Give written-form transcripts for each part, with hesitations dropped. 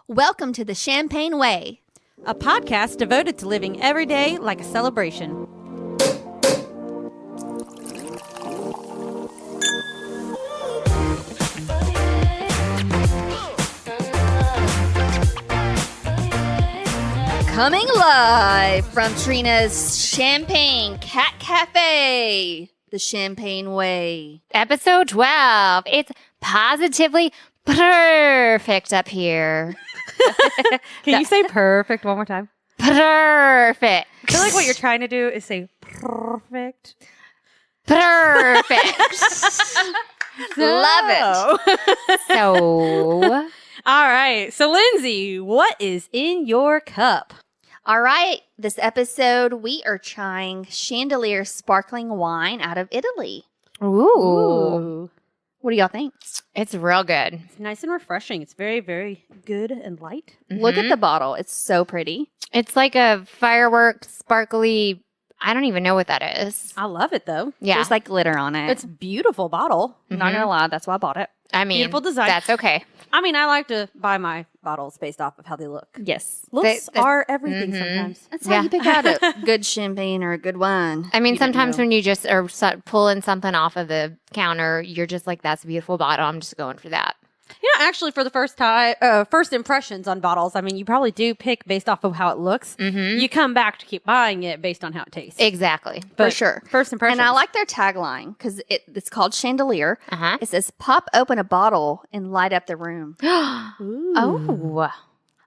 Welcome to the Champagne Way, a podcast devoted to living every day like a celebration. coming live from Trina's Champagne Cat Cafe, the Champagne Way. Episode 12. It's positively perfect up here. Can you say perfect one more time? Perfect. I feel like what you're trying to do is say perfect. Perfect. Love it. So, All right. So, Lindsay, what is in your cup? All right, this episode we are trying Chandelier sparkling wine out of Italy. ooh. What do y'all think? It's real good. It's nice and refreshing. It's very, very good and light. Look at the bottle. It's so pretty. It's like a firework, sparkly, I don't even know what that is. I love it, though. Yeah. There's like glitter on it. It's a beautiful bottle. Not gonna lie, that's why I bought it. I mean, Beautiful design. That's okay. I mean, I like to buy my bottles based off of how they look. Yes. Looks They- are everything sometimes. That's how Yeah. you pick out a good champagne or a good wine. I mean, You didn't sometimes know. when you just are pulling something off of the counter, you're just like, that's a beautiful bottle. I'm just going for that. You know, actually, for the first impressions on bottles, I mean, you probably do pick based off of how it looks. Mm-hmm. You come back to keep buying it based on how it tastes. Exactly. For But sure. First impressions. And I like their tagline because it's called Chandelier. Uh-huh. It says, pop open a bottle and light up the room. Ooh. Oh.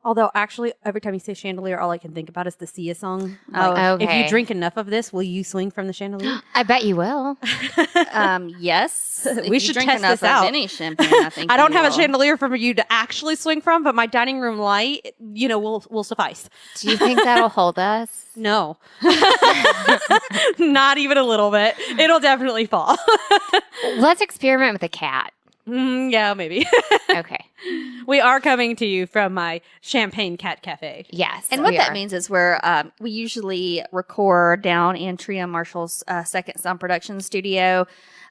Although, actually, every time you say chandelier, all I can think about is the Sia song. Oh, Like, If okay. you drink enough of this, will you swing from the chandelier? I bet you will. Yes. If We you should drink test enough this out. Of any champagne, I think I don't you have a will. chandelier for you to actually swing from, but my dining room light, will suffice. Do you think that'll hold us? No. Not even a little bit. It'll definitely fall. Let's experiment with a cat. Yeah, maybe. Okay. We are coming to you from my Champagne Cat Cafe. Yes. And what we that are. means is we usually record down in Tria Marshall's second sound production studio,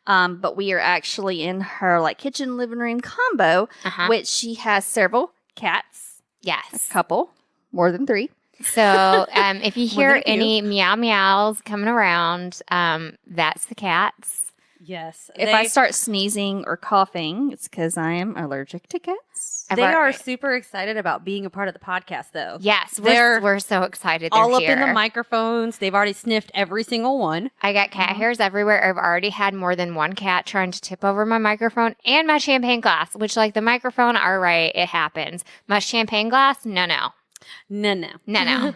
but we are actually in her like kitchen living room combo, Uh-huh. which she has several cats, Yes. couple, more than 3. So if you More hear than a few. any meow meows coming around, that's the cats. Yes. If I start sneezing or coughing, it's because I am allergic to cats. They are super excited about being a part of the podcast, though. Yes, They're we're so excited. They're All up here. in the microphones. They've already sniffed every single one. I got cat hairs everywhere. I've already had more than one cat trying to tip over my microphone and my champagne glass, which like the microphone, all right, it happens. My champagne glass, no. No.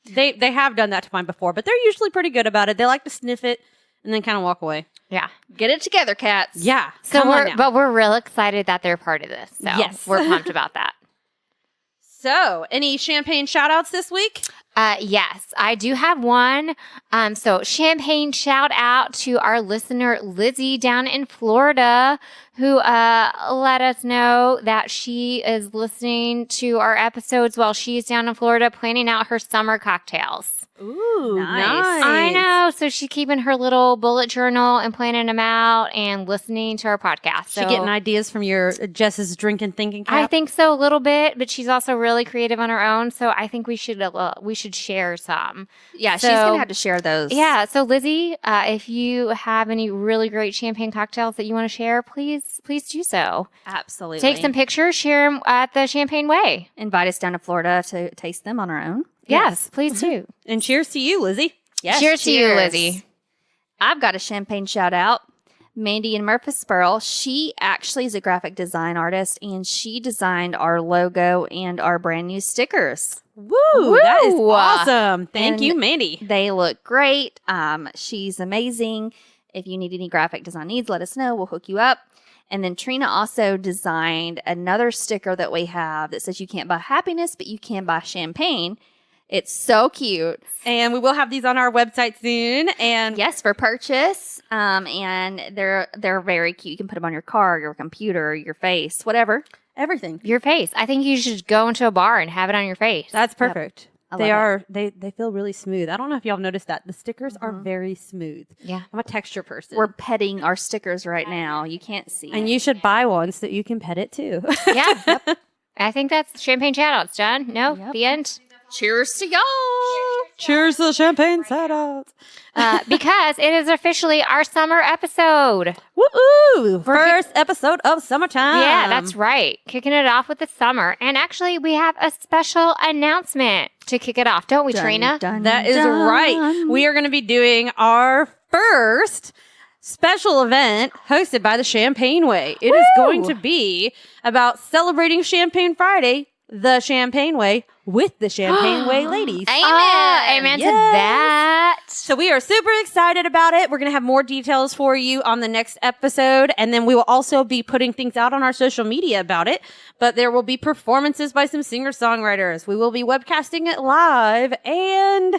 They have done that to mine before, but they're usually pretty good about it. They like to sniff it and then kind of walk away. Yeah. Get it together, cats. Yeah. So come on now. but we're real excited that they're part of this. So Yes. we're pumped about that. So, any champagne shout outs this week? Yes, I do have one. So champagne shout out to our listener, Lizzie down in Florida, who let us know that she is listening to our episodes while she's down in Florida planning out her summer cocktails. Ooh, Nice. I know. So she's keeping her little bullet journal and planning them out and listening to our podcast. She So getting ideas from your Jess's drink and thinking cap? I think so a little bit, but she's also really creative on her own. So I think we should share some. Yeah, she's So- going to have to share those. Yeah. So Lizzie, if you have any really great champagne cocktails that you want to share, please do so. Absolutely. Take some pictures, share them at the Champagne Way. Invite us down to Florida to taste them on our own. Yes, please do. And cheers to you, Lizzie. Yes, Cheers to you, Lizzie. I've got a champagne shout out. Mandy in Murfreesboro. She actually is a graphic design artist, and she designed our logo and our brand new stickers. Woo! That is Woo! awesome. Thank And you, Mandy. They look great. She's amazing. If you need any graphic design needs, let us know. We'll hook you up. And then Trina also designed another sticker that we have that says you can't buy happiness, but you can buy champagne. It's so cute. And we will have these on our website soon. And Yes, for purchase. And they're very cute. You can put them on your car, your computer, your face, whatever. everything. Your face. I think you should go into a bar and have it on your face. That's perfect. I They love are they feel really smooth. I don't know if y'all have noticed that. The stickers are very smooth. Yeah. I'm a texture person. We're petting our stickers right now. You can't see. and you should buy one so that you can pet it too. Yeah. I think that's champagne shout-outs done. No, Yep. the end. Cheers to y'all. Cheers to the champagne shout-outs. Because it is officially our summer episode. Woo! First episode of summertime. Yeah, that's right. Kicking it off with the summer. And actually, we have a special announcement to kick it off, don't we, Trina? That is right. We are going to be doing our first special event hosted by the Champagne Way. It is going to be about celebrating Champagne Friday, the Champagne Way, with the Champagne Way ladies. Amen to that. So we are super excited about it. We're going to have more details for you on the next episode. And then we will also be putting things out on our social media about it. But there will be performances by some singer-songwriters. We will be webcasting it live and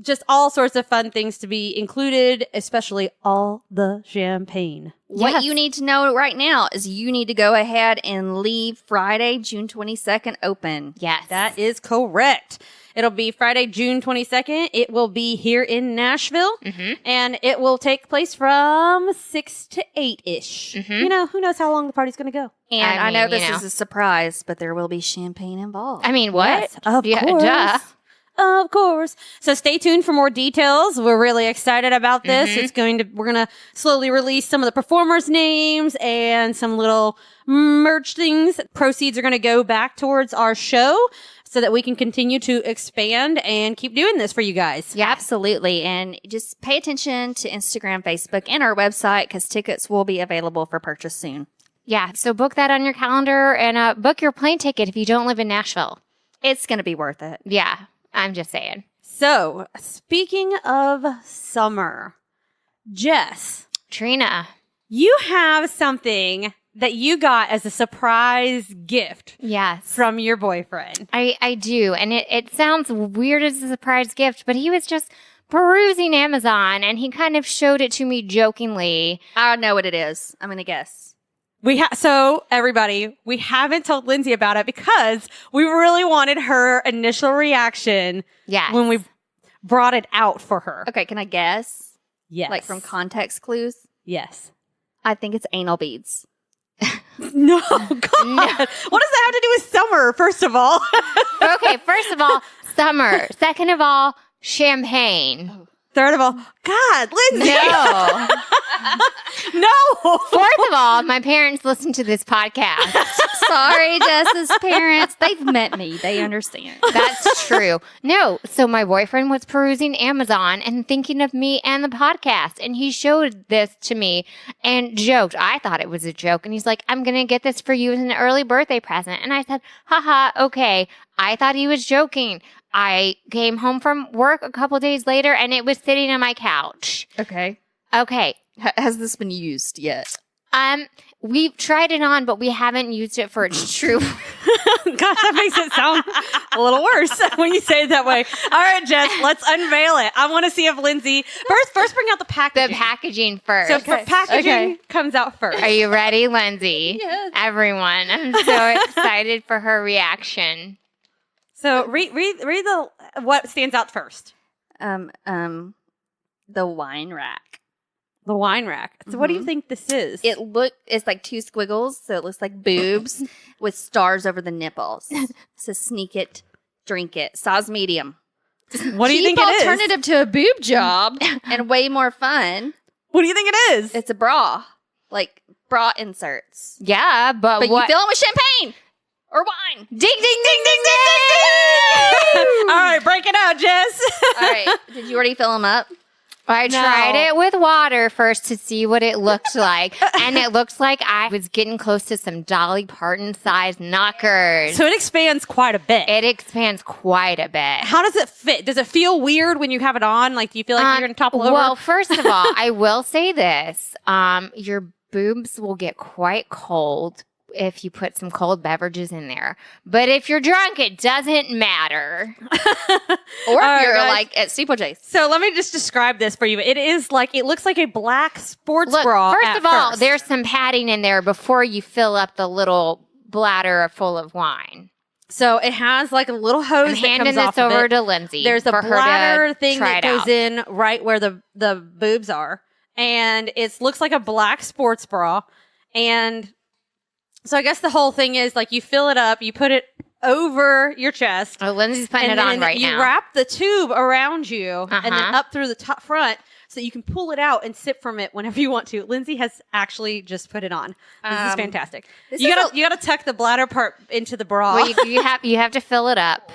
just all sorts of fun things to be included, especially all the champagne. What you need to know right now is you need to go ahead and leave Friday, June 22nd open. Yes. That is correct. It'll be Friday, June 22nd. It will be here in Nashville, and it will take place from 6 to 8-ish. You know, who knows how long the party's going to go. And I mean, know this you know. is a surprise, but there will be champagne involved. I mean, what? Yes, of Yeah, course. duh. Of course. So stay tuned for more details. We're really excited about this. We're going to slowly release some of the performers' names and some little merch things. Proceeds are going to go back towards our show so that we can continue to expand and keep doing this for you guys. Yeah, absolutely. And just pay attention to Instagram, Facebook, and our website because tickets will be available for purchase soon. Yeah, so book that on your calendar and book your plane ticket if you don't live in Nashville. It's going to be worth it. Yeah, I'm just saying. So, speaking of summer, Jess, Trina. you have something that you got as a surprise gift Yes. from your boyfriend. I do. And it sounds weird as a surprise gift, but he was just perusing Amazon and he kind of showed it to me jokingly. I know what it is. I'm going to guess. So everybody, we haven't told Lindsay about it because we really wanted her initial reaction Yes. when we brought it out for her. Okay, can I guess? Yes. Like from context clues? Yes. I think it's anal beads. No, God. What does that have to do with summer, first of all? Okay, first of all, summer. Second of all, champagne. Third of all, God, Lindsay. No. No. Fourth of all, my parents listen to this podcast. Sorry, Jess's parents. They've met me. They understand. That's true. No, so my boyfriend was perusing Amazon and thinking of me and the podcast, and he showed this to me and joked. I thought it was a joke, and he's like, I'm going to get this for you as an early birthday present. And I said, haha, okay. I thought he was joking. I came home from work a couple days later, and it was sitting on my couch. Okay. Okay. Has this been used yet? We've tried it on, but we haven't used it for its true. God, that makes it sound a little worse when you say it that way. All right, Jess, let's unveil it. I want to see if Lindsay first bring out the packaging. The packaging first. So packaging comes out first. Are you ready, Lindsay? Yes. Everyone, I'm so excited for her reaction. So read the what stands out first. The wine rack. The wine rack. So what do you think this is? It's like two squiggles, so it looks like boobs with stars over the nipples. So sneak it, drink it, size medium. What do you think it is? Alternative to a boob job and way more fun. What do you think it is? It's a bra, like bra inserts. Yeah, but But what? you fill it with champagne or wine. Ding, ding, ding, ding, ding! All right, break it out, Jess. All right. Did you already fill them up? I tried it with water first to see what it looked like, and it looks like I was getting close to some Dolly Parton-sized knockers. So it expands quite a bit. It expands quite a bit. How does it fit? Does it feel weird when you have it on? Like, do you feel like you're going to topple over? Well, first of all, I will say this. Your boobs will get quite cold if you put some cold beverages in there. But if you're drunk, it doesn't matter. Or if you're like at steeplechase. So let me just describe this for you. It looks like a black sports bra. First of all, there's some padding in there before you fill up the little bladder full of wine. So it has like a little hose I'm that handing comes this off of over it. to Lindsay. There's a for her bladder to thing try that it goes out. in right where the boobs are. And it looks like a black sports bra. And So I guess the whole thing is like you fill it up, you put it over your chest. Oh, Lindsay's putting and it on then right you now. wrap the tube around you and then Uh-huh. up through the top front so that you can pull it out and sip from it whenever you want to. Lindsay has actually just put it on. This is fantastic. You gotta tuck the bladder part into the bra Well, you have to fill it up.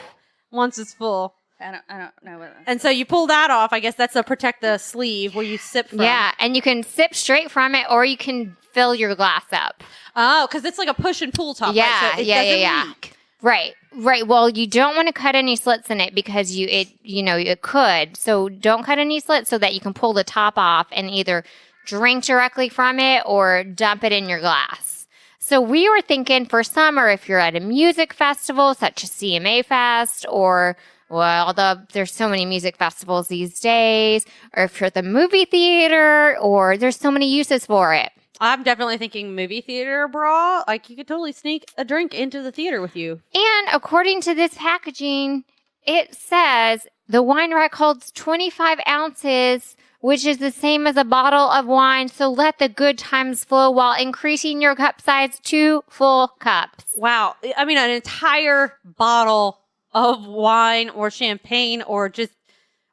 once it's full. I don't know what. And so you pull that off. I guess that's to protect the sleeve where you sip from. Yeah, and you can sip straight from it, or you can fill your glass up. Oh, because it's like a push and pull top. Yeah, right? So it yeah, doesn't yeah. leak. Right. Well, you don't want to cut any slits in it because it could. So don't cut any slits so that you can pull the top off and either drink directly from it or dump it in your glass. So we were thinking for summer, if you're at a music festival such as CMA Fest or there's so many music festivals these days, or if you're at the movie theater, or there's so many uses for it. I'm definitely thinking movie theater bra. Like you could totally sneak a drink into the theater with you. And according to this packaging, it says the wine rack holds 25 ounces, which is the same as a bottle of wine. So let the good times flow while increasing your cup size to full cups. Wow. I mean, an entire bottle of wine or champagne or just,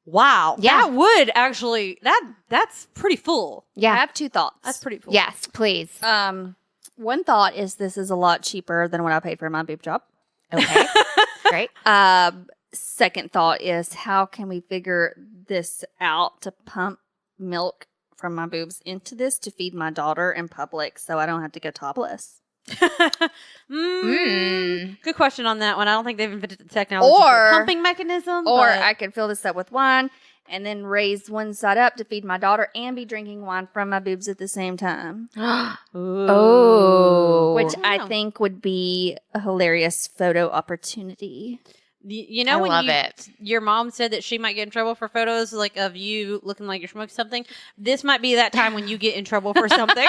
wow. Yeah. That would actually, that's pretty full. I Yeah. have two thoughts. That's pretty full. Yes, please. One thought is this is a lot cheaper than what I paid for my boob job. Okay. Great. Second thought is how can we figure this out to pump milk from my boobs into this to feed my daughter in public so I don't have to go topless? Good question on that one. I don't think they've invented the technology Or- for a pumping mechanism. Or but- I could fill this up with wine and then raise one side up to feed my daughter and be drinking wine from my boobs at the same time. Oh. Which I Wow. think would be a hilarious photo opportunity. You know I when love it. your mom said that she might get in trouble for photos like of you looking like you're smoking something? This might be that time when you get in trouble for something.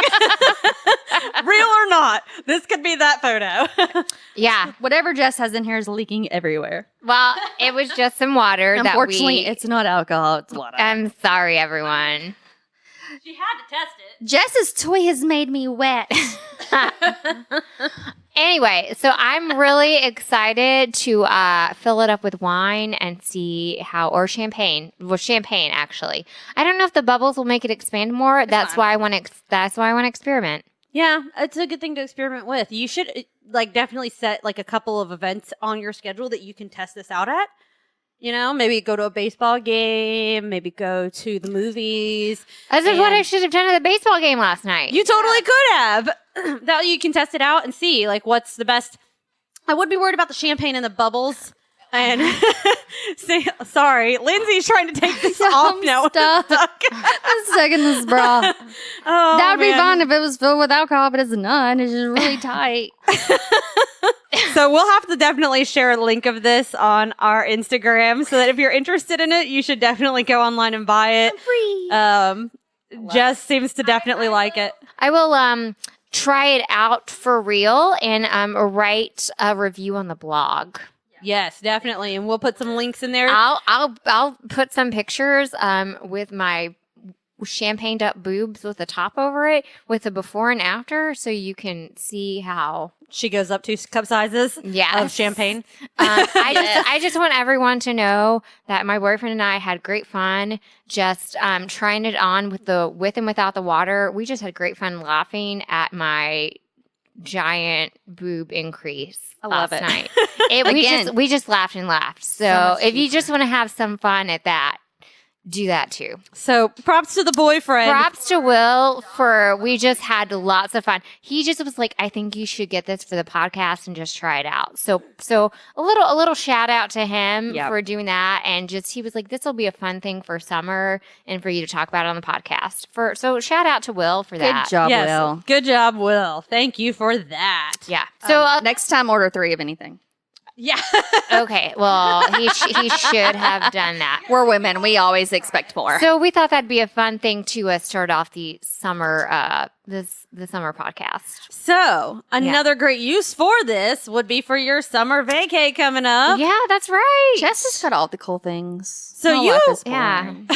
Real or not, this could be that photo. Yeah. Whatever Jess has in here is leaking everywhere. Well, it was just some water Unfortunately, that it's not alcohol, it's water. I'm sorry, everyone. She had to test it. Jess's toy has made me wet. Anyway, so I'm really excited to fill it up with wine and see or champagne. Well, champagne actually. I don't know if the bubbles will make it expand more. That's why I want to. That's why I want to experiment. Yeah, it's a good thing to experiment with. You should definitely set like a couple of events on your schedule that you can test this out at. You know, maybe go to a baseball game, maybe go to the movies. This is what I should have done at the baseball game last night. You totally could have. That you can test it out and see like what's the best. I would be worried about the champagne and the bubbles. And sorry, Lindsay's trying to take this off now. Stuck. I'm stuck in this bra. Oh, That would be man. fine if it was filled with alcohol, but it's not. It's just really tight. So we'll have to definitely share a link of this on our Instagram so that if you're interested in it, you should definitely go online and buy it. Free. Jess seems to definitely like it. I will try it out for real and write a review on the blog. Yes, definitely. And we'll put some links in there. I'll put some pictures with my champagned up boobs with the top over it with the before and after so you can see how She goes up 2 cup sizes of champagne. I just want everyone to know that my boyfriend and I had great fun just trying it on with and without the water. We just had great fun laughing at my giant boob increase love last it. night. Again. We just laughed and laughed. So much if you cheaper. just want to have some fun at that, do that too. So props to the boyfriend. Props to Will we just had lots of fun. He just was like, I think you should get this for the podcast and just try it out. So a little shout out to him Yep. for doing that. And just, he was like, this will be a fun thing for summer and for you to talk about on the podcast. So shout out to Will for Good that. job, Yes. Will. Good job, Will. Thank you for that. Yeah. So, Next time, order 3 of anything. Yeah. okay. Well, he should have done that. We're women. We always expect more. So we thought that'd be a fun thing to start off the summer the summer podcast. So another great use for this would be for your summer vacay coming up. Yeah, that's right. Jess just got all the cool things. So My you- life is Yeah. boring.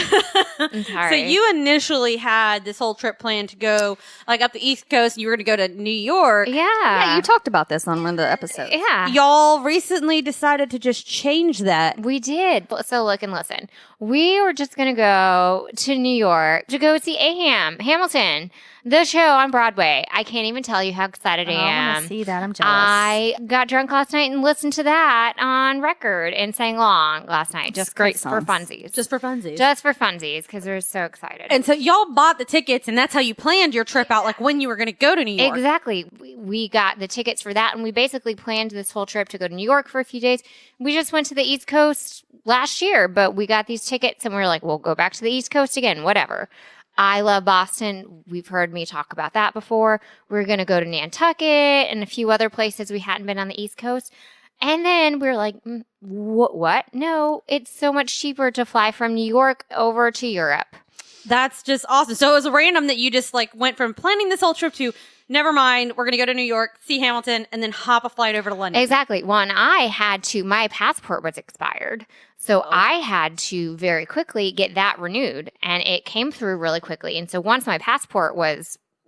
I'm So sorry. you initially had this whole trip planned to go like up the East Coast. You were going to go to New York. Yeah, you talked about this on one of the episodes. Yeah. Y'all recently decided to just change that. We did. So look and listen. We were just going to go to New York to go see Hamilton, the show on Broadway. I can't even tell you how excited I I want am. to see that. I'm jealous. I got drunk last night and listened to that on record and sang along last night. Just great for songs. funsies. Just for funsies. Just for funsies because we were so excited. And so y'all bought the tickets, and that's how you planned your trip out, like when you were going to go to New York. Exactly. We got the tickets for that, and we basically planned this whole trip to go to New York for a few days. We just went to the East Coast last year, but we got these tickets, and we were like, we'll go back to the East Coast again, whatever. I love Boston. We've heard me talk about that before. We're going to go to Nantucket and a few other places we hadn't been on the East Coast. And then we were like, what? No, it's so much cheaper to fly from New York over to Europe. That's just awesome. So it was random that you just like went from planning this whole trip to, never mind, we're going to go to New York, see Hamilton, and then hop a flight over to London. Exactly. Well, and I had to, my passport was expired. So I had to very quickly get that renewed, and it came through really quickly. And so once my passport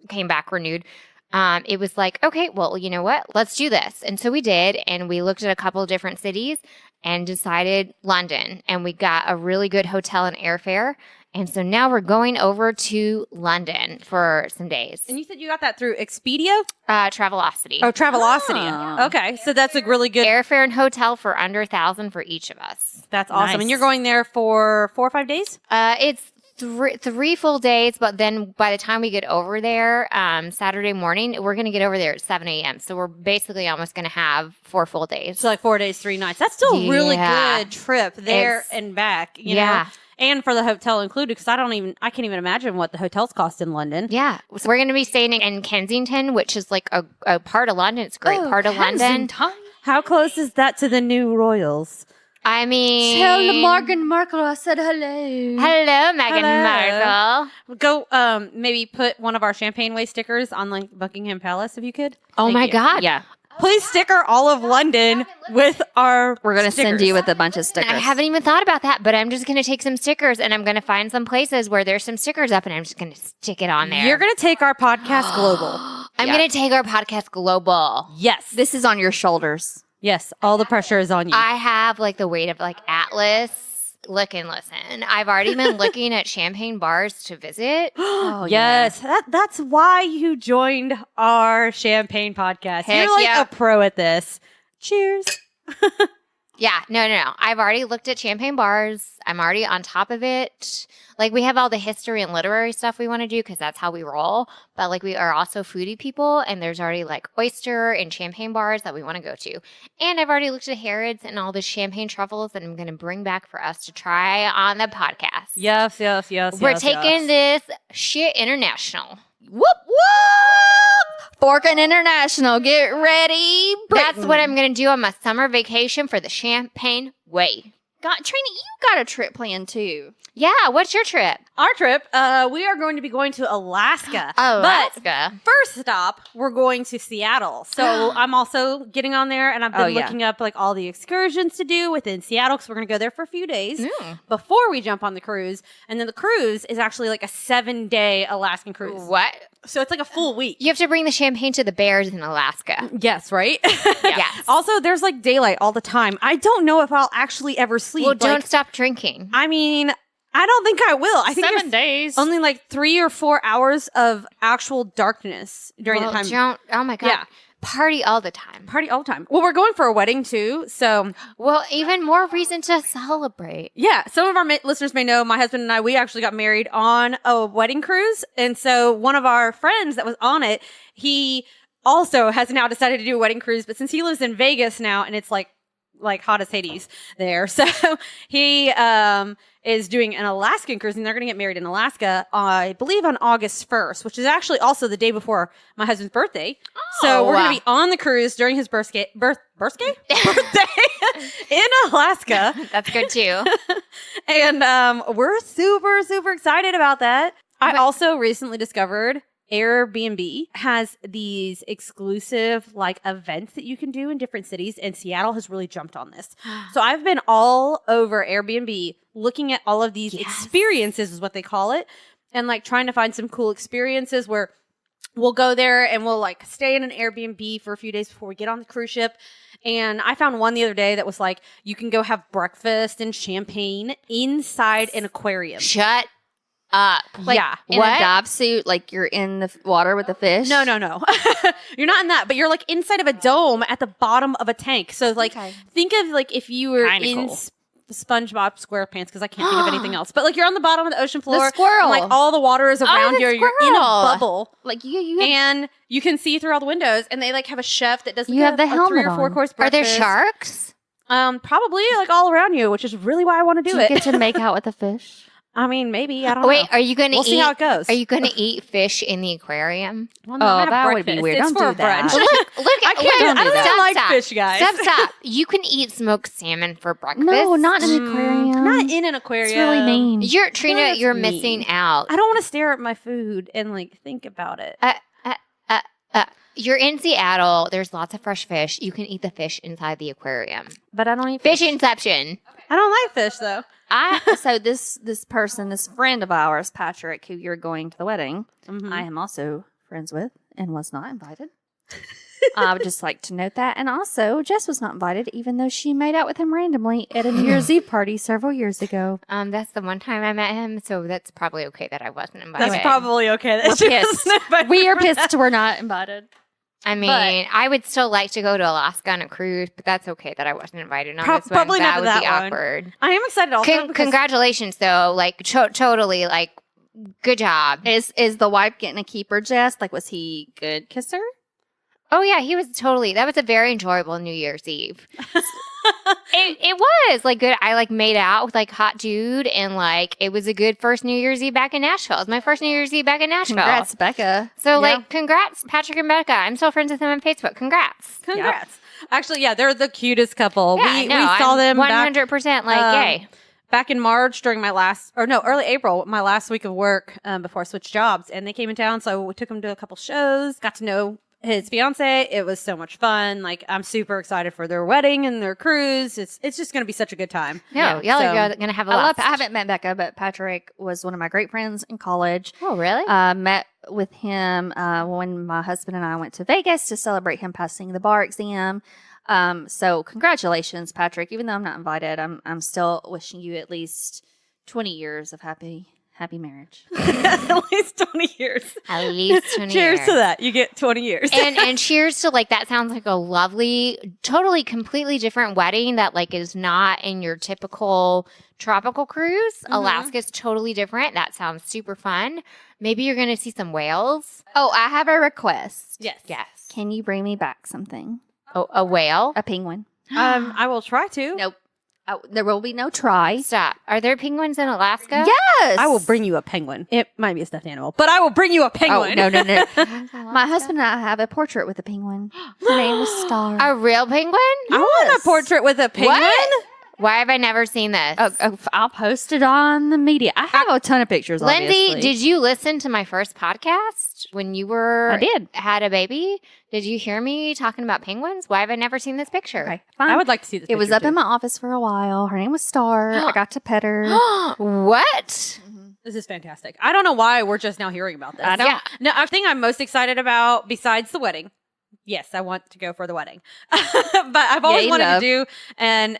came back renewed, it was like, okay, well, you know what? Let's do this. And so we did, and we looked at a couple of different cities and decided London. And we got a really good hotel and airfare. And so now we're going over to London for some days. And you said you got that through Expedia? Travelocity. Oh, Travelocity. Oh. Okay, so that's a really good. Airfare and hotel for under $1,000 for each of us. That's awesome. Nice. And you're going there for 4 or 5 days? It's three full days, but then by the time we get over there, Saturday morning, we're going to get over there at 7 a.m. So we're basically almost going to have 4 full days. So like 4 days, 3 nights. That's still a really Yeah. good trip there It's- and back. You Yeah. know? And for the hotel included, because I can't even imagine what the hotels cost in London. Yeah. So we're going to be staying in Kensington, which is like a part of London. It's a great part of London. How close is that to the new Royals? I mean, Markle I said hello. Hello, Meghan Hello. Markle. Go maybe put one of our Champagne Way stickers on like Buckingham Palace if you could. Oh Thank my you. God. Yeah, Please sticker all of London with our we're gonna send stickers. you with a bunch of stickers. I haven't even thought about that, but I'm just going to take some stickers and I'm going to find some places where there's some stickers up and I'm just going to stick it on there. You're going to take our podcast global. I'm Yeah. going to take our podcast global. Yes. This is on your shoulders. Yes. All the pressure is on you. I have like the weight of like Atlas. Look and listen. I've already been looking at champagne bars to visit. Oh, yes. That's why you joined our champagne podcast. Heck You're like yeah. a pro at this. Cheers. Yeah, no. I've already looked at champagne bars. I'm already on top of it. Like we have all the history and literary stuff we want to do because that's how we roll. But like we are also foodie people and there's already like oyster and champagne bars that we want to go to. And I've already looked at Harrods and all the champagne truffles that I'm going to bring back for us to try on the podcast. Yes. We're taking this shit international. Whoop whoop! Forkin International, get ready. That's Britain. what I'm going to do on my summer vacation for the Champagne Way. God, Trina, you got a trip planned too. Yeah, what's your trip? Our trip, we are going to be going to Alaska. Alaska. But first stop, we're going to Seattle. So I'm also getting on there, and I've been Oh, yeah. looking up like all the excursions to do within Seattle because we're going to go there for a few days Mm. before we jump on the cruise. And then the cruise is actually like a 7-day Alaskan cruise. What? So it's like a full week. You have to bring the champagne to the bears in Alaska. Yes, right? Yes. Also, there's like daylight all the time. I don't know if I'll actually ever sleep. Well, don't Like, stop drinking. I mean, I don't think I will. I think 7 there's days. only like 3 or 4 hours of actual darkness during Well, that time. Don't. Oh my God. Yeah. Party all the time. Party all the time. Well, we're going for a wedding too. So, Well, even more reason to celebrate. yeah, some of our listeners may know my husband and I, we actually got married on a wedding cruise. And so one of our friends that was on it, he also has now decided to do a wedding cruise. But since he lives in Vegas now and it's like hot as Hades there. So he is doing an Alaskan cruise and they're going to get married in Alaska, I believe on August 1st, which is actually also the day before my husband's birthday. So we're going to be on the cruise during his birthday in Alaska. That's good too. And we're super, super excited about that. I also recently discovered Airbnb has these exclusive like events that you can do in different cities, and Seattle has really jumped on this. So I've been all over Airbnb looking at all of these experiences is what they call it, and like trying to find some cool experiences where we'll go there and we'll like stay in an Airbnb for a few days before we get on the cruise ship. And I found one the other day that was like, you can go have breakfast and champagne inside an aquarium. Shut up. Like, yeah. in a dive suit, like you're in the water with the fish? No. You're not in that, but you're like inside of a dome at the bottom of a tank. So like, think of like if you were Kinda in cool. SpongeBob SquarePants, because I can't think of anything else. But like you're on the bottom of the ocean floor. The squirrel. And, like all the water is around the you. You're in a squirrel. bubble. Like you have, And you can see through all the windows. And they like have a chef that does like You have the a 3 helmet or 4 on. course Are there breakfast. sharks? Probably like all around you, which is really why I want to do do you it. get to make out with the fish? I mean, maybe. I don't Wait, know. are you going to We'll eat? see how it goes. Are you going to eat fish in the aquarium? Well, no, Oh, I have that would be breakfast. weird. It's Don't for do that. brunch. Look, I can't. I don't stop, even like stop. fish, guys. Stop. You can eat smoked salmon for breakfast. No, not in the aquarium. Not in an aquarium. It's really mean. You're Trina. That's You're mean. missing out. I don't want to stare at my food and like think about it. You're in Seattle. There's lots of fresh fish. You can eat the fish inside the aquarium. But I don't eat Fish Inception. I don't like fish though. So this person, this friend of ours, Patrick, who you're going to the wedding, Mm-hmm. I am also friends with and was not invited. I would just like to note that. And also, Jess was not invited, even though she made out with him randomly at a New Year's Eve party several years ago. That's the one time I met him, so that's probably okay that I wasn't invited. That's probably okay. We're That she pissed. wasn't invited. We are pissed we're not invited. I mean, I would still like to go to Alaska on a cruise, but that's okay that I wasn't invited on this one. Probably That not would that be one. awkward. I am excited also. because Congratulations, though. Like, totally, like, good job. Is the wife getting a keeper, Jess? Like, was he good kisser? Oh, yeah, he was totally. That was a very enjoyable New Year's Eve. It was like good. I like made out with like hot dude, and like it was a good first New Year's Eve back in Nashville. It was my first New Year's Eve back in Nashville. Congrats, Becca. So like, congrats, Patrick and Becca. I'm still friends with them on Facebook. Congrats. Congrats. Actually, yeah, they're the cutest couple. Yeah, we saw them 100% like yay. back in March during early April, my last week of work before I switched jobs, and they came in town. So we took them to a couple shows, got to know his fiance. It was so much fun. Like, I'm super excited for their wedding and their cruise. It's just going to be such a good time. No, y'all are gonna have a lot. I haven't met Becca, but Patrick was one of my great friends in college. Oh, really? Met with him when my husband and I went to Vegas to celebrate him passing the bar exam. So congratulations, Patrick. Even though I'm not invited, I'm still wishing you at least 20 years of happy marriage. At least 20 years. At least 20 Cheers years. to that. You get 20 years. and cheers to like that sounds like a lovely, totally completely different wedding that like is not in your typical tropical cruise. Alaska's totally different. That sounds super fun. Maybe you're gonna see some whales. Oh, I have a request. Yes. Yes. Can you bring me back something? Oh, a whale? A penguin. I will try to. Nope. There will be no try. Stop. Are there penguins in Alaska? Yes. I will bring you a penguin. It might be a stuffed animal, but I will bring you a penguin. Oh, no. My husband and I have a portrait with a penguin. Her name is Star. A real penguin? I want a portrait with a penguin. What? Why have I never seen this? I'll post it on the media. I have a ton of pictures. Lindsay, obviously. did you listen to my first podcast when you I did. had a baby? Did you hear me talking about penguins? Why have I never seen this picture? Okay, fine. I would like to see this. It was picture, up in too. my office for a while. Her name was Star. I got to pet her. What? This is fantastic. I don't know why we're just now hearing about this. I don't- Yeah. No, I think I'm most excited about besides the wedding. Yes, I want to go for the wedding, but I've always Yay, wanted love. to do an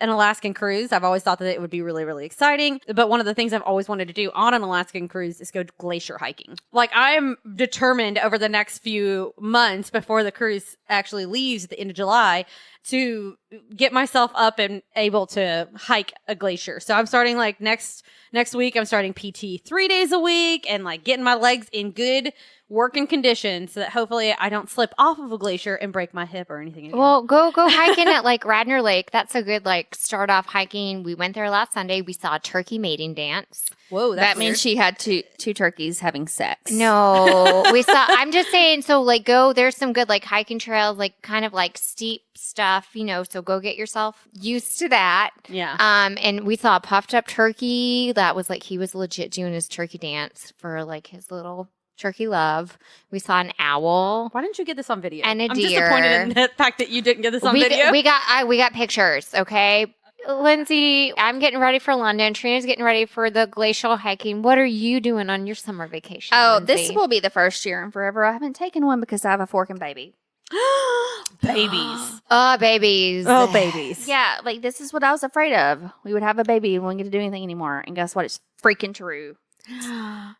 Alaskan cruise. I've always thought that it would be really, really exciting. But one of the things I've always wanted to do on an Alaskan cruise is go glacier hiking. Like, I'm determined over the next few months before the cruise actually leaves at the end of July to get myself up and able to hike a glacier. So I'm starting like next week, I'm starting PT 3 days a week and like getting my legs in good working conditions so that hopefully I don't slip off of a glacier and break my hip or anything again. Well, go hiking at like Radnor Lake. That's a good like start off hiking. We went there last Sunday. We saw a turkey mating dance. Whoa, That means she had two turkeys having sex. No, we saw. I'm just saying. So like, there's some good like hiking trails, like kind of like steep stuff, So go get yourself used to that. Yeah. And we saw a puffed up turkey that was like he was legit doing his turkey dance for like his little Turkey Love. We saw an owl. Why didn't you get this on video? And a I'm deer. disappointed in the fact that you didn't get this on video. We got pictures, okay? Lindsay, I'm getting ready for London. Trina's getting ready for the glacial hiking. What are you doing on your summer vacation? Oh, Lindsay? this will be the first year in forever I haven't taken one because I have a fork and baby. Babies. Oh, babies. Oh, babies. Yeah, like this is what I was afraid of. We would have a baby and we wouldn't get to do anything anymore. And guess what? It's freaking true.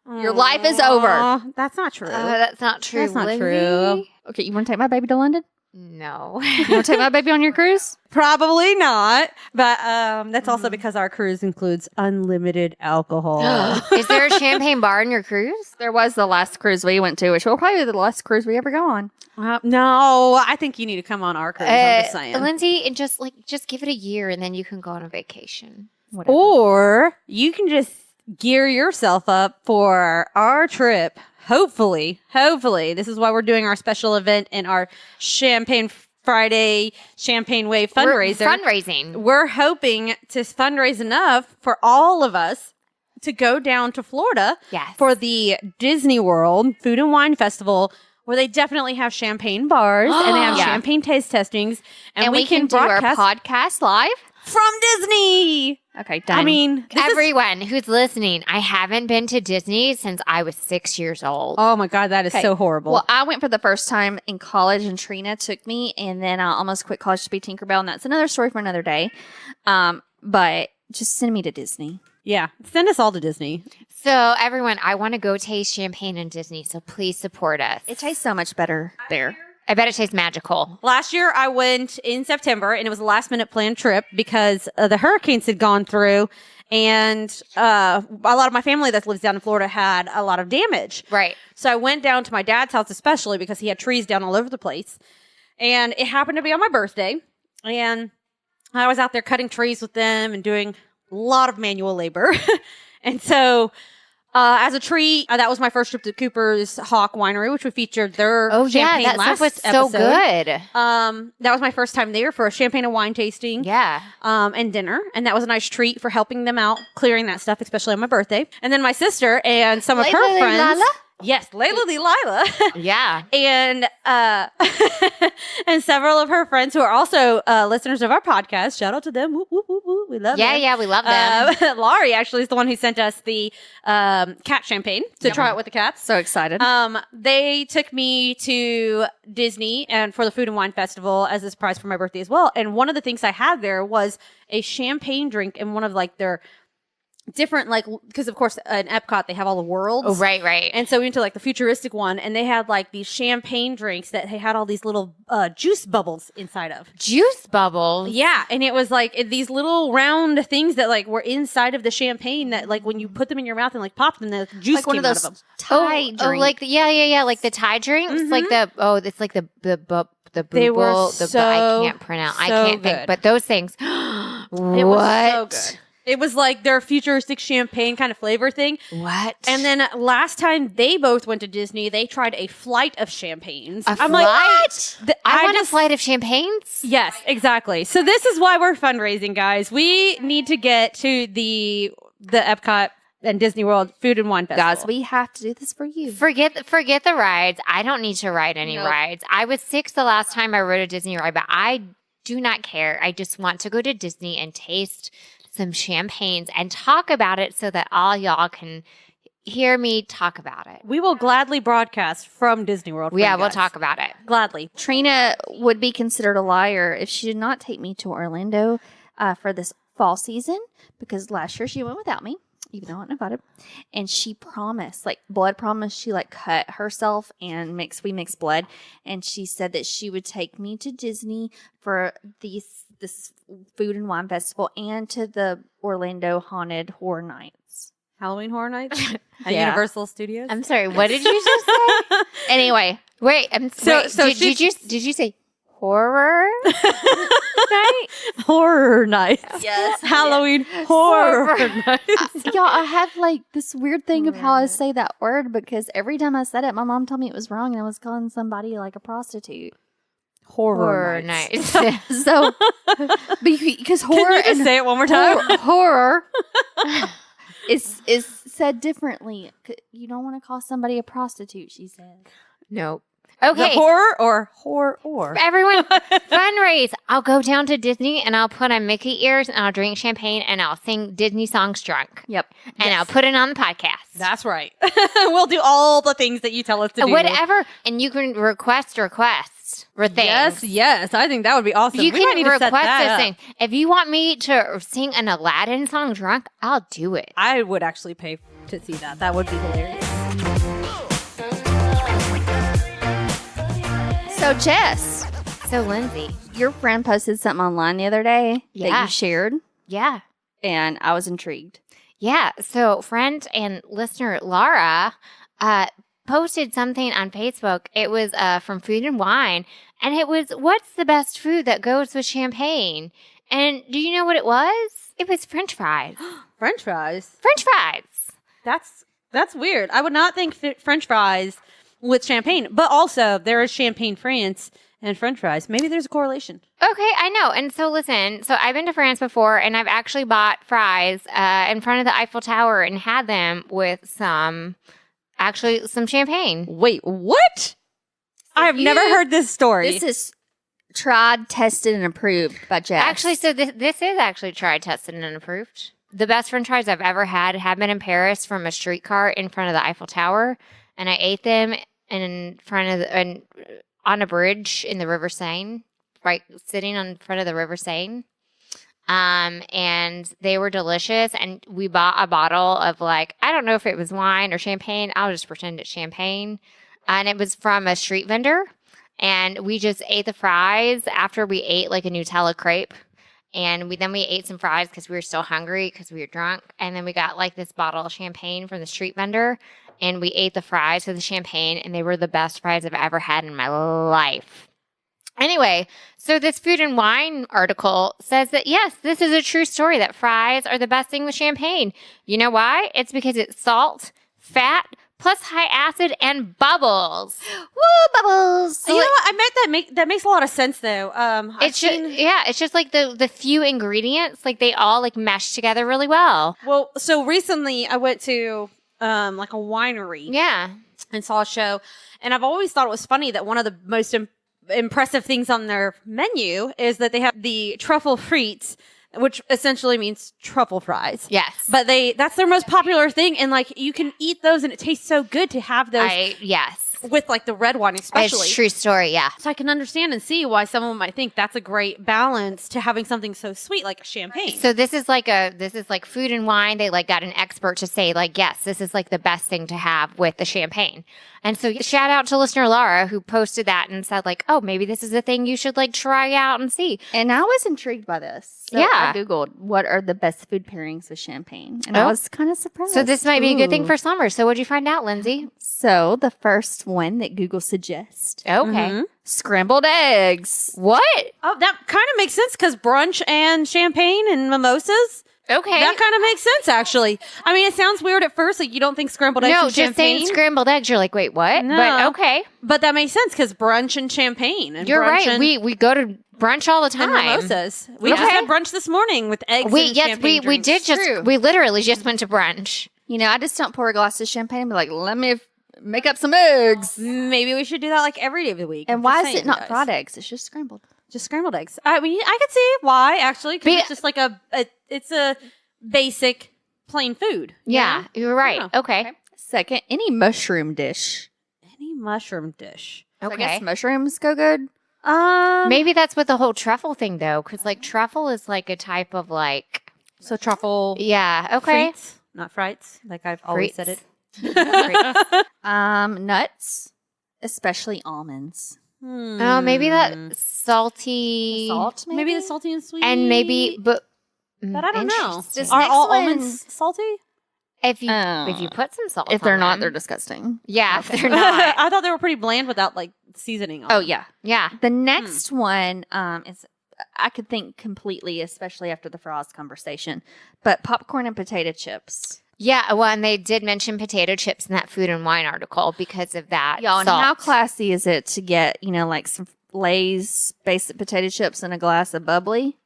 Your life is over. Aw, that's not true. That's not true. That's not Lindsay. true. Okay, you want to take my baby to London? No. You want to take my baby on your cruise? Probably not. But that's also because our cruise includes unlimited alcohol. Is there a champagne bar in your cruise? There was the last cruise we went to, which will probably be the last cruise we ever go on. No, I think you need to come on our cruise. I'm just saying. Lindsay, and just give it a year and then you can go on a vacation. Whatever. Or you can just gear yourself up for our trip. Hopefully, this is why we're doing our special event and our Champagne Friday Champagne Wave fundraiser. We're hoping to fundraise enough for all of us to go down to Florida Yes. for the Disney World Food and Wine Festival, where they definitely have champagne bars and they have Yeah. champagne taste testings, And we can do our podcast live. from Disney. Okay, done. I mean, this is- Everyone who's listening, I haven't been to Disney since I was 6 years old. oh my God, that is Okay. so horrible. Well, I went for the first time in college, and Trina took me, and then I almost quit college to be Tinkerbell, and that's another story for another day. But just send me to Disney. Yeah, send us all to Disney. So everyone, I want to go taste champagne in Disney, so please support us. It tastes so much better there. I bet it tastes magical. Last year, I went in September, and it was a last-minute planned trip because the hurricanes had gone through, and a lot of my family that lives down in Florida had a lot of damage. Right. So I went down to my dad's house especially because he had trees down all over the place. And it happened to be on my birthday. And I was out there cutting trees with them and doing a lot of manual labor. And so as a treat, that was my first trip to Cooper's Hawk Winery, which we featured their champagne that last stuff was episode. so good. That was my first time there for a champagne and wine tasting. Yeah. And dinner. And that was a nice treat for helping them out, clearing that stuff, especially on my birthday. And then my sister and some of her Layla friends. Lila? Yes, Layla Delilah. Yeah. And and several of her friends who are also listeners of our podcast. Shout out to them. Woo, woo, woo, woo. We love them. Yeah, we love them. Laurie actually is the one who sent us the cat champagne to try it with the cats. So excited. They took me to Disney and for the Food and Wine Festival as a surprise for my birthday as well. And one of the things I had there was a champagne drink in one of like their different, like, because of course in Epcot they have all the worlds. Oh, right. And so we went to like the futuristic one, and they had like these champagne drinks that they had all these little juice bubbles inside of. Juice bubbles. Yeah, and it was like these little round things that like were inside of the champagne that like when you put them in your mouth and like popped them, the juice like one came of out of those them. Thai Oh, drinks. like like the Thai drinks, like it's like the They were booble, I can't pronounce. I so can't think. good. But those things. It was so good. It was like their futuristic champagne kind of flavor thing. What? And then last time they both went to Disney, they tried a flight of champagnes. A I'm like, flight? what? I want a flight of champagnes. Yes, exactly. So this is why we're fundraising, guys. We need to get to the Epcot and Disney World Food and Wine Festival. Guys, we have to do this for you. Forget the rides. I don't need to ride any Nope. rides. I was 6 the last time I rode a Disney ride, but I do not care. I just want to go to Disney and taste some champagnes and talk about it so that all y'all can hear me talk about it. We will gladly broadcast from Disney World. For Yeah, you we'll guys. talk about it. Gladly. Trina would be considered a liar if she did not take me to Orlando for this fall season, because last year she went without me, even though I wasn't invited. And she promised, like blood promise, she like cut herself and we mixed blood. And she said that she would take me to Disney for this Food and Wine Festival and to the Orlando Haunted Horror Nights. Halloween Horror Nights at Yeah. Universal Studios. I'm sorry. What did you just say? Anyway, Wait. Did you say horror night? Horror Nights. yes. Halloween Horror Nights. Y'all, I have like this weird thing of how I say that word, because every time I said it, my mom told me it was wrong and I was calling somebody like a prostitute. Horror night. So, because Can horror you just and say it one more time? horror is said differently. You don't want to call somebody a prostitute, she said. Nope. The Okay. horror or horror? Everyone, fundraise. I'll go down to Disney and I'll put on Mickey ears and I'll drink champagne and I'll sing Disney songs drunk. Yep. And I'll put it on the podcast. That's right. We'll do all the things that you tell us to do. Whatever. And you can request requests for things. Yes. I think that would be awesome. You We might can need to set request that this up. thing. If you want me to sing an Aladdin song drunk, I'll do it. I would actually pay to see that. That would be hilarious. So, Jess, So, Lindsay. your friend posted something online the other day that Yeah. you shared, Yeah. and I was intrigued. Yeah. So, friend and listener Laura posted something on Facebook. It was from Food and Wine, and it was, what's the best food that goes with champagne? And do you know what it was? It was French fries. French fries. French fries. That's weird. I would not think French fries with champagne, but also there is champagne France and French fries. Maybe there's a correlation. Okay, I know. And so listen, so I've been to France before and I've actually bought fries in front of the Eiffel Tower and had them with some champagne. Wait, what? I have never heard this story. This is tried, tested, and approved by Jess. Actually, so this is actually tried, tested, and approved. The best French fries I've ever had have been in Paris from a streetcar in front of the Eiffel Tower, and I ate them in front of on a bridge in the River Seine, right, sitting in front of the River Seine. And they were delicious. And we bought a bottle of, like, I don't know if it was wine or champagne. I'll just pretend it's champagne. And it was from a street vendor. And we just ate the fries after we ate like a Nutella crepe. And we ate some fries because we were still hungry because we were drunk. And then we got like this bottle of champagne from the street vendor. And we ate the fries with the champagne. And they were the best fries I've ever had in my life. Anyway, so this Food and Wine article says that, yes, this is a true story, that fries are the best thing with champagne. You know why? It's because it's salt, fat, plus high acid and bubbles. Woo, bubbles! You know what? I bet that makes a lot of sense, though. It's just like the few ingredients, like they all like mesh together really well. Well, so recently I went to like a winery. Yeah. And saw a show, and I've always thought it was funny that one of the most impressive things on their menu is that they have the truffle frites, which essentially means truffle fries. Yes. But that's their most popular thing, and like you can eat those and it tastes so good to have those Yes. with like the red wine especially. It's a true story, yeah. So I can understand and see why someone might think that's a great balance to having something so sweet like champagne. So this is like Food and Wine. They like got an expert to say like, yes, this is like the best thing to have with the champagne. And so shout out to listener Laura who posted that and said like, oh, maybe this is a thing you should like try out and see. And I was intrigued by this. So Yeah. I Googled what are the best food pairings with champagne. And I was kind of surprised. So this might be a good thing Ooh. for summer. So what'd you find out, Lindsay? So the first one that Google suggests, Okay. Mhm. scrambled eggs. What? Oh, that kind of makes sense because brunch and champagne and mimosas. Okay. That kind of makes sense, actually. I mean, it sounds weird at first, like you don't think scrambled eggs No, and just saying champagne. scrambled eggs. You're like, wait, what? No. But okay. But that makes sense because brunch and champagne. And You're brunch right. And, We go to brunch all the and time. mimosas. We just Okay. had brunch this morning with eggs We and yes, champagne we drinks. did True. we literally just went to brunch. You know, I just don't pour a glass of champagne and be like, let me make up some eggs. Maybe we should do that like every day of the week. And I'm why just is it saying, not guys. fried eggs? It's just scrambled. Just scrambled eggs. I mean, I could see why, actually, because Be- it's just like it's a basic plain food. you Yeah, know? you're right. Yeah. Okay. Second, any mushroom dish. Any mushroom dish. So I Okay. guess mushrooms go good. Maybe that's with the whole truffle thing though, because like truffle is like a type of like So truffle yeah. Okay. frites, not frites, like I've always said it. Frites. Nuts, especially almonds. Oh, maybe that salty Salt, Maybe the salty and sweet. and maybe but But I don't know. interesting. This Are next all one- almonds salty? if you put some salt If they're on not, them. they're disgusting. yeah, if they're not. I thought they were pretty bland without like seasoning on Oh them. yeah. Yeah. The next one is I could think completely, especially after the fries conversation. But popcorn and potato chips. Yeah, well, and they did mention potato chips in that Food and Wine article because of that. Y'all, and salt. how classy is it to get, like some Lay's basic potato chips and a glass of bubbly?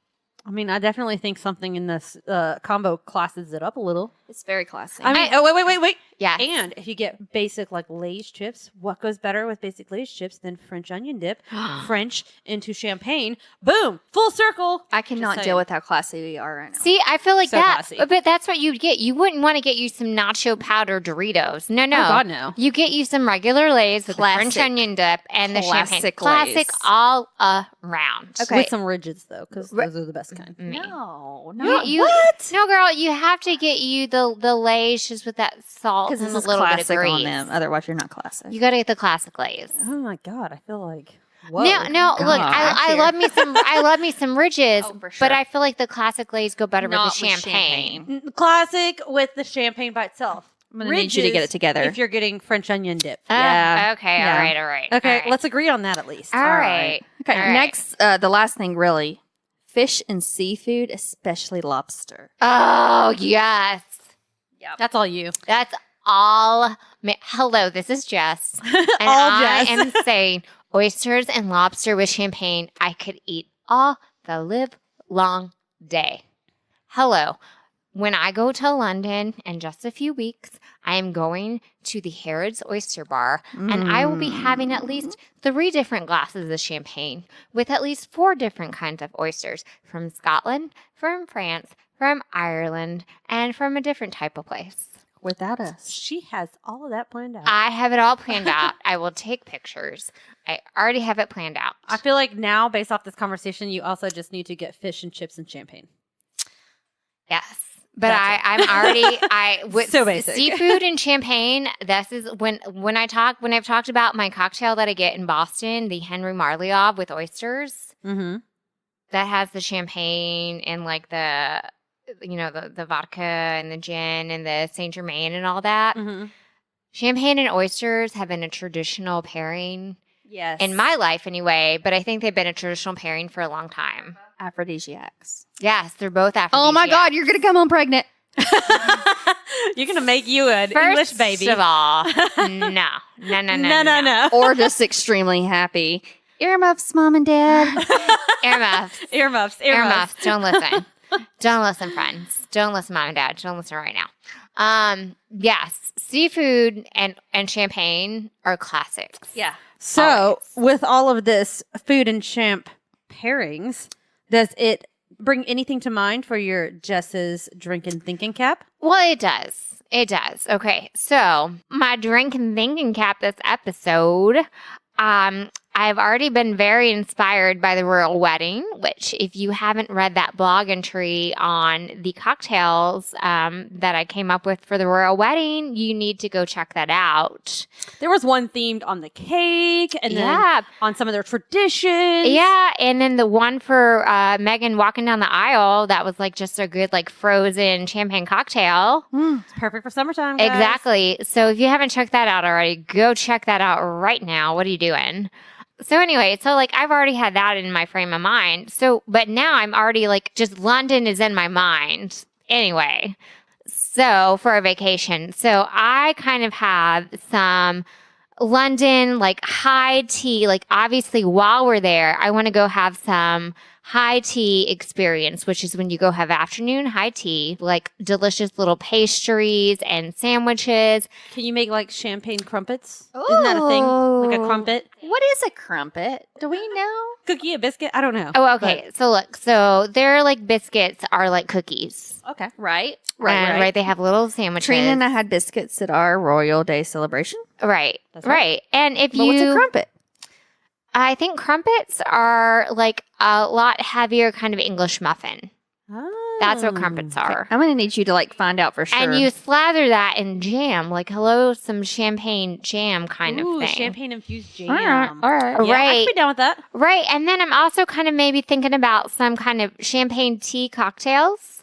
I mean, I definitely think something in this combo classes it up a little. It's very classy. I mean, wait. Yes. And if you get basic like Lay's chips, what goes better with basic Lay's chips than French onion dip? French into champagne. Boom. Full circle. I cannot deal with how classy we are right now. See, I feel like So that, classy. but that's what you'd get. You wouldn't want to get you some nacho powder Doritos. No. Oh, God, no. You get you some regular Lay's with the French Classic. onion dip and the champagne. Classic Classic Lay's. all around. Okay. With some ridges, though, because those are the best kind. Me. No, What? No, girl, you have to get you the Lay's just with that salt because and this a is little bit of classic grease. on them. Otherwise, you're not classic. You got to get the classic Lay's. Oh, my God. I feel like, whoa. No, look, I love me some. I love me some ridges, Oh, for sure. but I feel like the classic Lay's go better Not with the champagne. Classic with the champagne by itself. I'm gonna need you to get it together. If you're getting French onion dip. Yeah. Okay. Yeah. All right. Okay, all right. let's agree on that at least. All right. Okay, All right. next, the last thing, really, fish and seafood, especially lobster. Oh yes, That's all you. that's all. Hello, this is Jess, and All I Jess. am saying oysters and lobster with champagne. I could eat all the live long day. Hello. When I go to London in just a few weeks, I am going to the Harrods Oyster Bar, and I will be having at least 3 different glasses of champagne with at least 4 different kinds of oysters from Scotland, from France, from Ireland, and from a different type of place. Without us. She has all of that planned out. I have it all planned out. I will take pictures. I already have it planned out. I feel like now, based off this conversation, you also just need to get fish and chips and champagne. Yes. But That's I'm already with So basic. seafood and champagne. This is when I've talked about my cocktail that I get in Boston, the Henry Marliov with oysters. Mm-hmm. That has the champagne and like the vodka and the gin and the Saint Germain and all that. Mm-hmm. Champagne and oysters have been a traditional pairing Yes. in my life anyway, but I think they've been a traditional pairing for a long time. Aphrodisiacs. Yes, they're both aphrodisiacs. Oh my God, you're going to come home pregnant. You're going to make you an English baby. First of all, no. Or just extremely happy. Earmuffs, Mom and Dad. Earmuffs. Earmuffs. Don't listen. Don't listen, friends. Don't listen, Mom and Dad. Don't listen right now. Yes, seafood and champagne are classics. Yeah. So, Always. with all of this food and champ pairings, does it bring anything to mind for your Jess's drinking thinking cap? Well, it does. It does. Okay, so my drink and thinking cap this episode. I've already been very inspired by the royal wedding, which if you haven't read that blog entry on the cocktails that I came up with for the royal wedding, you need to go check that out. There was one themed on the cake and then Yeah. on some of their traditions. Yeah, and then the one for Megan walking down the aisle, that was like just a good like frozen champagne cocktail. It's perfect for summertime, guys. Exactly. So if you haven't checked that out already, go check that out right now. What are you doing? So anyway, so like I've already had that in my frame of mind. So, but now I'm already like just London is in my mind. Anyway, so for a vacation. So I kind of have some London like high tea. Like obviously while we're there, I want to go have some high tea experience, which is when you go have afternoon high tea, like delicious little pastries and sandwiches. Can you make like champagne crumpets? Isn't that a thing? Like a crumpet? What is a crumpet? Do we know? Cookie, a biscuit? I don't know. Oh, okay. So look, so their like biscuits are like cookies. Okay. Right. And, right. They have little sandwiches. Trina and I had biscuits at our Royal Day celebration. Right. That's right. Right. And if But what's a crumpet? I think crumpets are like a lot heavier kind of English muffin. That's what crumpets are. I'm going to need you to like find out for sure. And you slather that in jam, like hello, some champagne jam kind of thing. Champagne infused jam. All right. All right. Yeah, I Right. could be down with that. Right. And then I'm also kind of maybe thinking about some kind of champagne tea cocktails.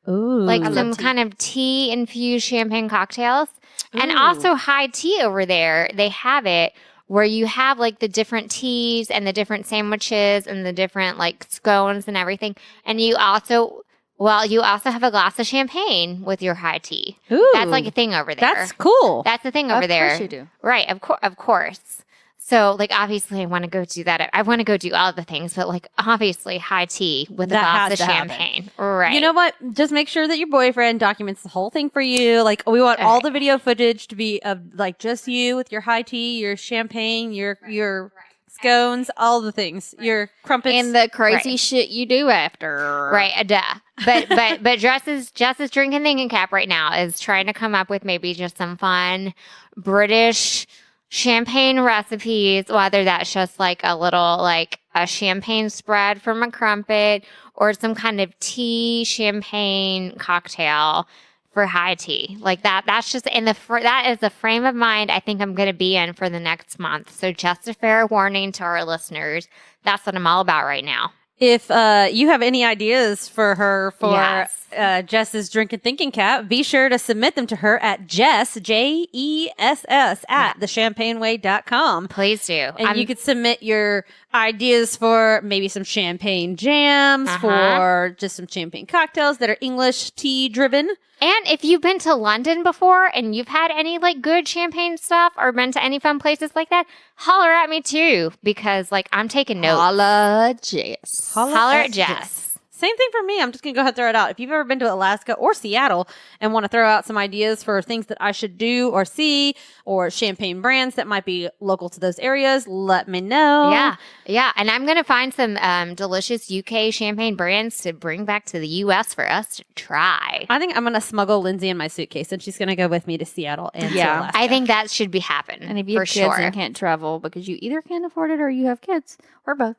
Ooh. Like I love some tea. kind of tea infused champagne cocktails. And Ooh. also high tea over there, they have it where you have like the different teas and the different sandwiches and the different like scones and everything. And you also have a glass of champagne with your high tea. Ooh. That's like a thing over there. That's cool. That's the thing over Of there. course you do. Right, of course. So, like, obviously, I want to go do that. I want to go do all the things, but, like, obviously, high tea with a That glass has of to happen. champagne. Right. You know what? Just make sure that your boyfriend documents the whole thing for you. Like, we want all the video footage to be of like just you with your high tea, your champagne, your scones, all the things, your crumpets, And the crazy Right. shit you do after. Right, duh. But Jess's drinking thinking cap right now is trying to come up with maybe just some fun British champagne recipes, whether that's just like a little like a champagne spread from a crumpet or some kind of tea champagne cocktail for high tea. Like that's just that is the frame of mind I think I'm going to be in for the next month. So just a fair warning to our listeners. That's what I'm all about right now. If you have any ideas for her for Yes. Jess's drink and thinking cap, be sure to submit them to her at Jess, Jess, at thechampagneway.com. Please do. And you could submit your ideas for maybe some champagne jams, for just some champagne cocktails that are English tea driven. And if you've been to London before and you've had any like good champagne stuff or been to any fun places like that, holler at me too because like I'm taking notes. Holla Jess. Holler at Jess. Same thing for me. I'm just going to go ahead and throw it out. If you've ever been to Alaska or Seattle and want to throw out some ideas for things that I should do or see or champagne brands that might be local to those areas, let me know. Yeah. Yeah. And I'm going to find some delicious UK champagne brands to bring back to the US for us to try. I think I'm going to smuggle Lindsay in my suitcase and she's going to go with me to Seattle and to Yeah. Alaska. I think that should be happen. And if you for have kids sure. and can't travel because you either can't afford it or you have kids or both,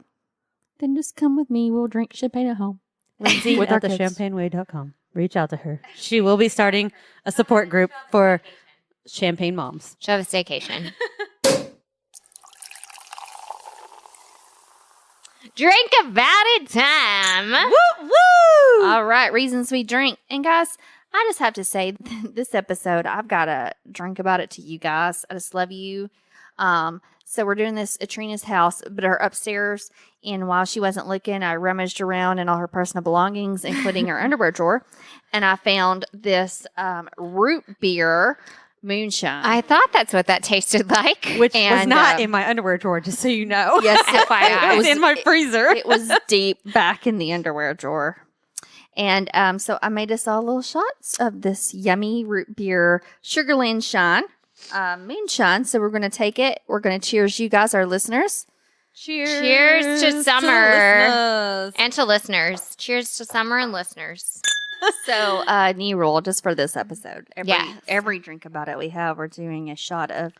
then just come with me. We'll drink champagne at home. Lindsay With at our kids. thechampagneway.com. Reach out to her. She will be starting a support group for champagne moms. She'll have a staycation. Drink about it time. Woo! All right, reasons we drink. And guys, I just have to say, this episode, I've got to drink about it to you guys. I just love you. So we're doing this at Trina's house, but her upstairs. And while she wasn't looking, I rummaged around in all her personal belongings, including her underwear drawer. And I found this root beer moonshine. I thought that's what that tasted like. Which was And, not in my underwear drawer, just so you know. Yes, FYI. it was in my freezer. it was deep back in the underwear drawer. And so I made us all little shots of this yummy root beer Sugarland Shine moonshine. So we're going to take it. We're going to cheers you guys, our listeners. Cheers to summer. listeners. And to listeners. Cheers to summer and listeners. So new rule just for this episode. Yes. Every drink about it we have, we're doing a shot of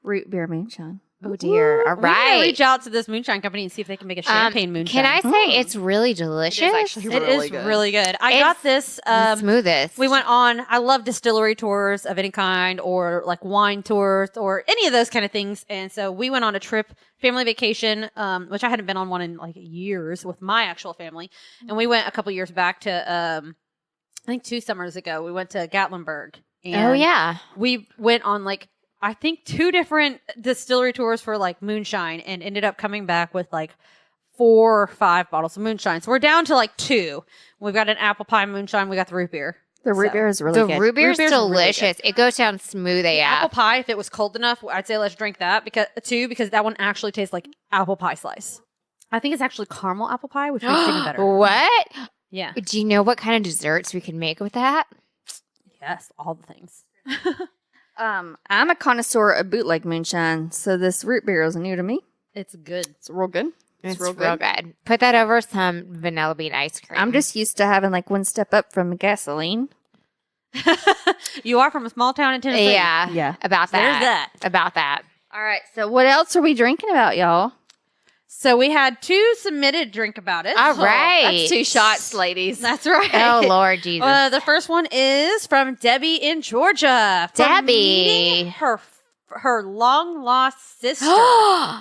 root beer moonshine. Oh, dear. All We need to right. reach out to this moonshine company and see if they can make a champagne moonshine. Can I say it's really delicious? actually It is really good. I It's got this. The smoothest. We went on. I love distillery tours of any kind, or like wine tours, or any of those kind of things. And so we went on a trip, family vacation, which I hadn't been on one in like years with my actual family. And we went a couple years back to, I think 2 summers ago. We went to Gatlinburg. And Oh, yeah. we went on like I think 2 different distillery tours for like moonshine, and ended up coming back with like 4 or 5 bottles of moonshine. So we're down to like 2. We've got an apple pie moonshine. We got the root beer. The root So- beer is really The good. root beer's beer's really delicious. It goes down smooth Apple AF. pie, if it was cold enough, I'd say let's drink that because that one actually tastes like apple pie slice. I think it's actually caramel apple pie, which makes it even better. What? Yeah. Do you know what kind of desserts we can make with that? Yes, all the things. I'm a connoisseur of bootleg moonshine, so this root beer is new to me. It's good. It's real good. It's real good. Put that over some vanilla bean ice cream. I'm just used to having like one step up from gasoline. You are from a small town in Tennessee. yeah, Yeah. about that. There's that. About that. All right. So what else are we drinking about, y'all? So we had 2 submitted drink about it. All So right. That's 2 shots, ladies. That's right. Oh Lord Jesus. The first one is from Debbie in Georgia. For Debbie. meeting her long lost sister.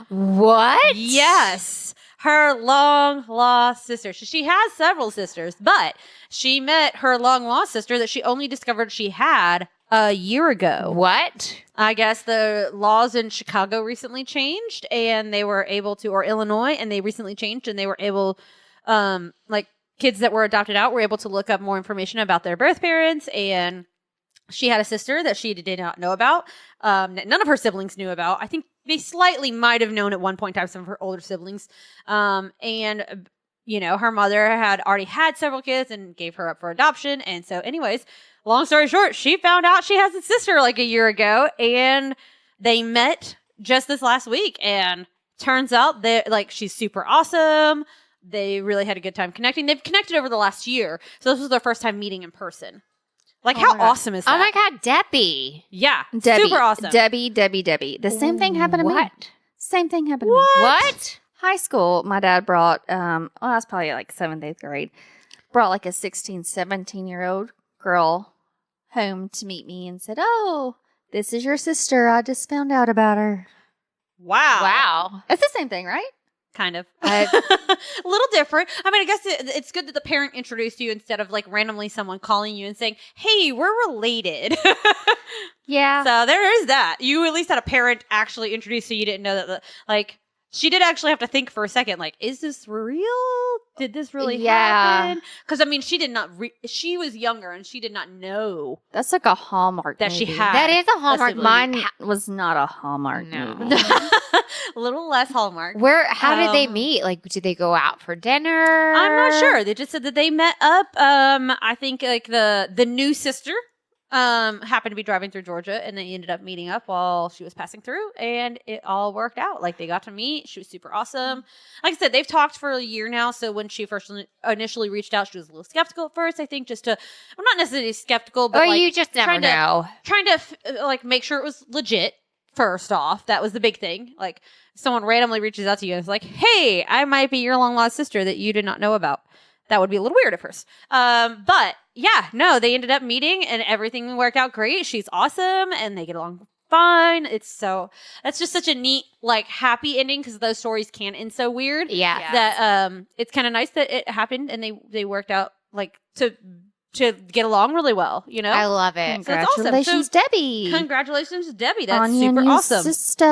What? Yes, her long lost sister. She has several sisters, but she met her long lost sister that she only discovered she had a year ago. What? I guess the laws in Chicago recently changed, and they were able to, or Illinois, and they recently changed, and they were able, like kids that were adopted out were able to look up more information about their birth parents, and She had a sister that she did not know about. That none of her siblings knew about. I think they slightly might have known at one point in time, some of her older siblings. And her mother had already had several kids and gave her up for adoption. And so anyways, long story short, she found out she has a sister like a year ago, and they met just this last week. And turns out that like she's super awesome. They really had a good time connecting. They've connected over the last year. So this was their first time meeting in person. Like, how awesome is that? Oh my God, Debbie. Yeah. Debbie, super awesome. Debbie. The same thing happened to me. What? Same thing happened to me. What? High school, my dad brought, I was probably like 7th, 8th grade, brought like a 16, 17-year-old girl home to meet me and said, "Oh, this is your sister. I just found out about her." Wow. Wow. It's the same thing, right? Kind of. A little different. I mean, I guess it's good that the parent introduced you instead of like randomly someone calling you and saying, "Hey, we're related." Yeah. So there is that. You at least had a parent actually introduce you. You didn't know that, like, she did actually have to think for a second, like, is this real? Did this really happen? Because, I mean, she did not, she was younger and she did not know That's like a Hallmark that movie. she had. That is a Hallmark. sibling. Mine was not a Hallmark No. movie. A little less Hallmark. How did they meet? Like, did they go out for dinner? I'm not sure. They just said that they met up. I think like the new sister happened to be driving through Georgia, and they ended up meeting up while she was passing through, and it all worked out. Like, they got to meet. She was super awesome. Like I said, they've talked for a year now. So when she first initially reached out, she was a little skeptical at first. I think not necessarily skeptical, but Or like you just never know. trying to like make sure it was legit. First off, that was the big thing. Like, if someone randomly reaches out to you and is like, "Hey, I might be your long lost sister that you did not know about." That would be a little weird at first. But yeah, no, they ended up meeting and everything worked out great. She's awesome and they get along fine. That's just such a neat, like, happy ending, because those stories can end so weird. Yeah. That it's kind of nice that it happened and they worked out like to get along really well, you know? I love it. So it's awesome. Congratulations, Debbie. Congratulations, Debbie. That's on your super new awesome. sister.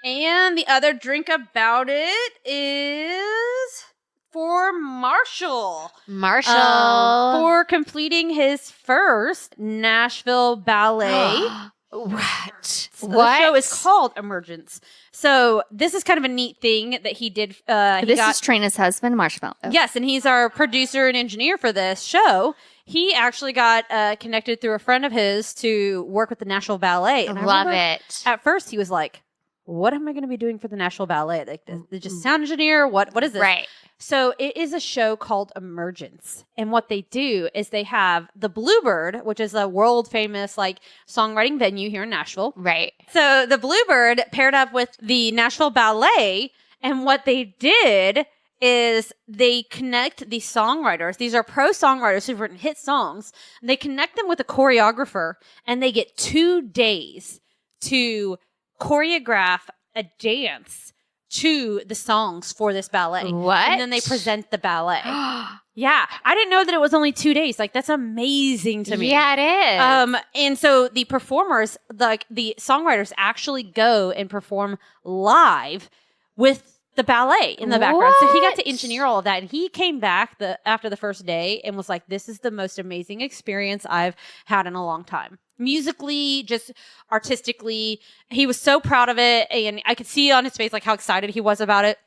And the other drink about it is for Marshall. For completing his first Nashville ballet. What? So the show is called Emergence. So this is kind of a neat thing that he did. This is Trina's husband, Marshmallow. Yes, and he's our producer and engineer for this show. He actually got connected through a friend of his to work with the Nashville Ballet. And I Love remember it. At first, he was like, "What am I going to be doing for the Nashville Ballet? Like, the just sound engineer? What is this?" Right. So it is a show called Emergence. And what they do is they have the Bluebird, which is a world famous like songwriting venue here in Nashville. Right. So the Bluebird paired up with the Nashville Ballet. And what they did is they connect the songwriters. These are pro songwriters who've written hit songs. They connect them with a choreographer, and they get 2 days to choreograph a dance to the songs for this ballet. What? And then they present the ballet. Yeah. I didn't know that it was only 2 days. Like, that's amazing to me. Yeah, it is. And so the performers, like the songwriters, actually go and perform live with the ballet in the background. So he got to engineer all of that. And he came back after the first day and was like, "This is the most amazing experience I've had in a long time." Musically, just artistically, he was so proud of it. And I could see on his face like how excited he was about it.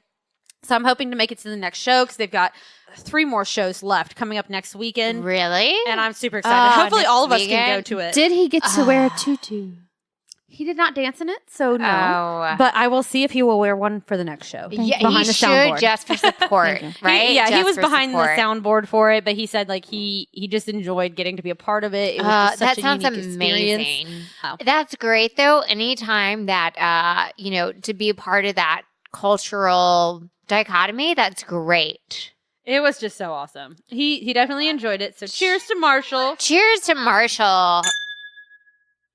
So I'm hoping to make it to the next show, because they've got 3 more shows left coming up next weekend. Really? And I'm super excited. Hopefully next all of us can weekend? go to it. Did he get to wear a tutu? He did not dance in it, so no. Oh. But I will see if he will wear one for the next show. Yeah, behind he the should soundboard. just for support, right? He Just was for behind support. the soundboard for it, but he said like he just enjoyed getting to be a part of it. It was just such that sounds a unique experience. amazing. Oh. That's great, though. Anytime that to be a part of that cultural dichotomy, that's great. It was just so awesome. He definitely enjoyed it. So cheers to Marshall. Cheers to Marshall.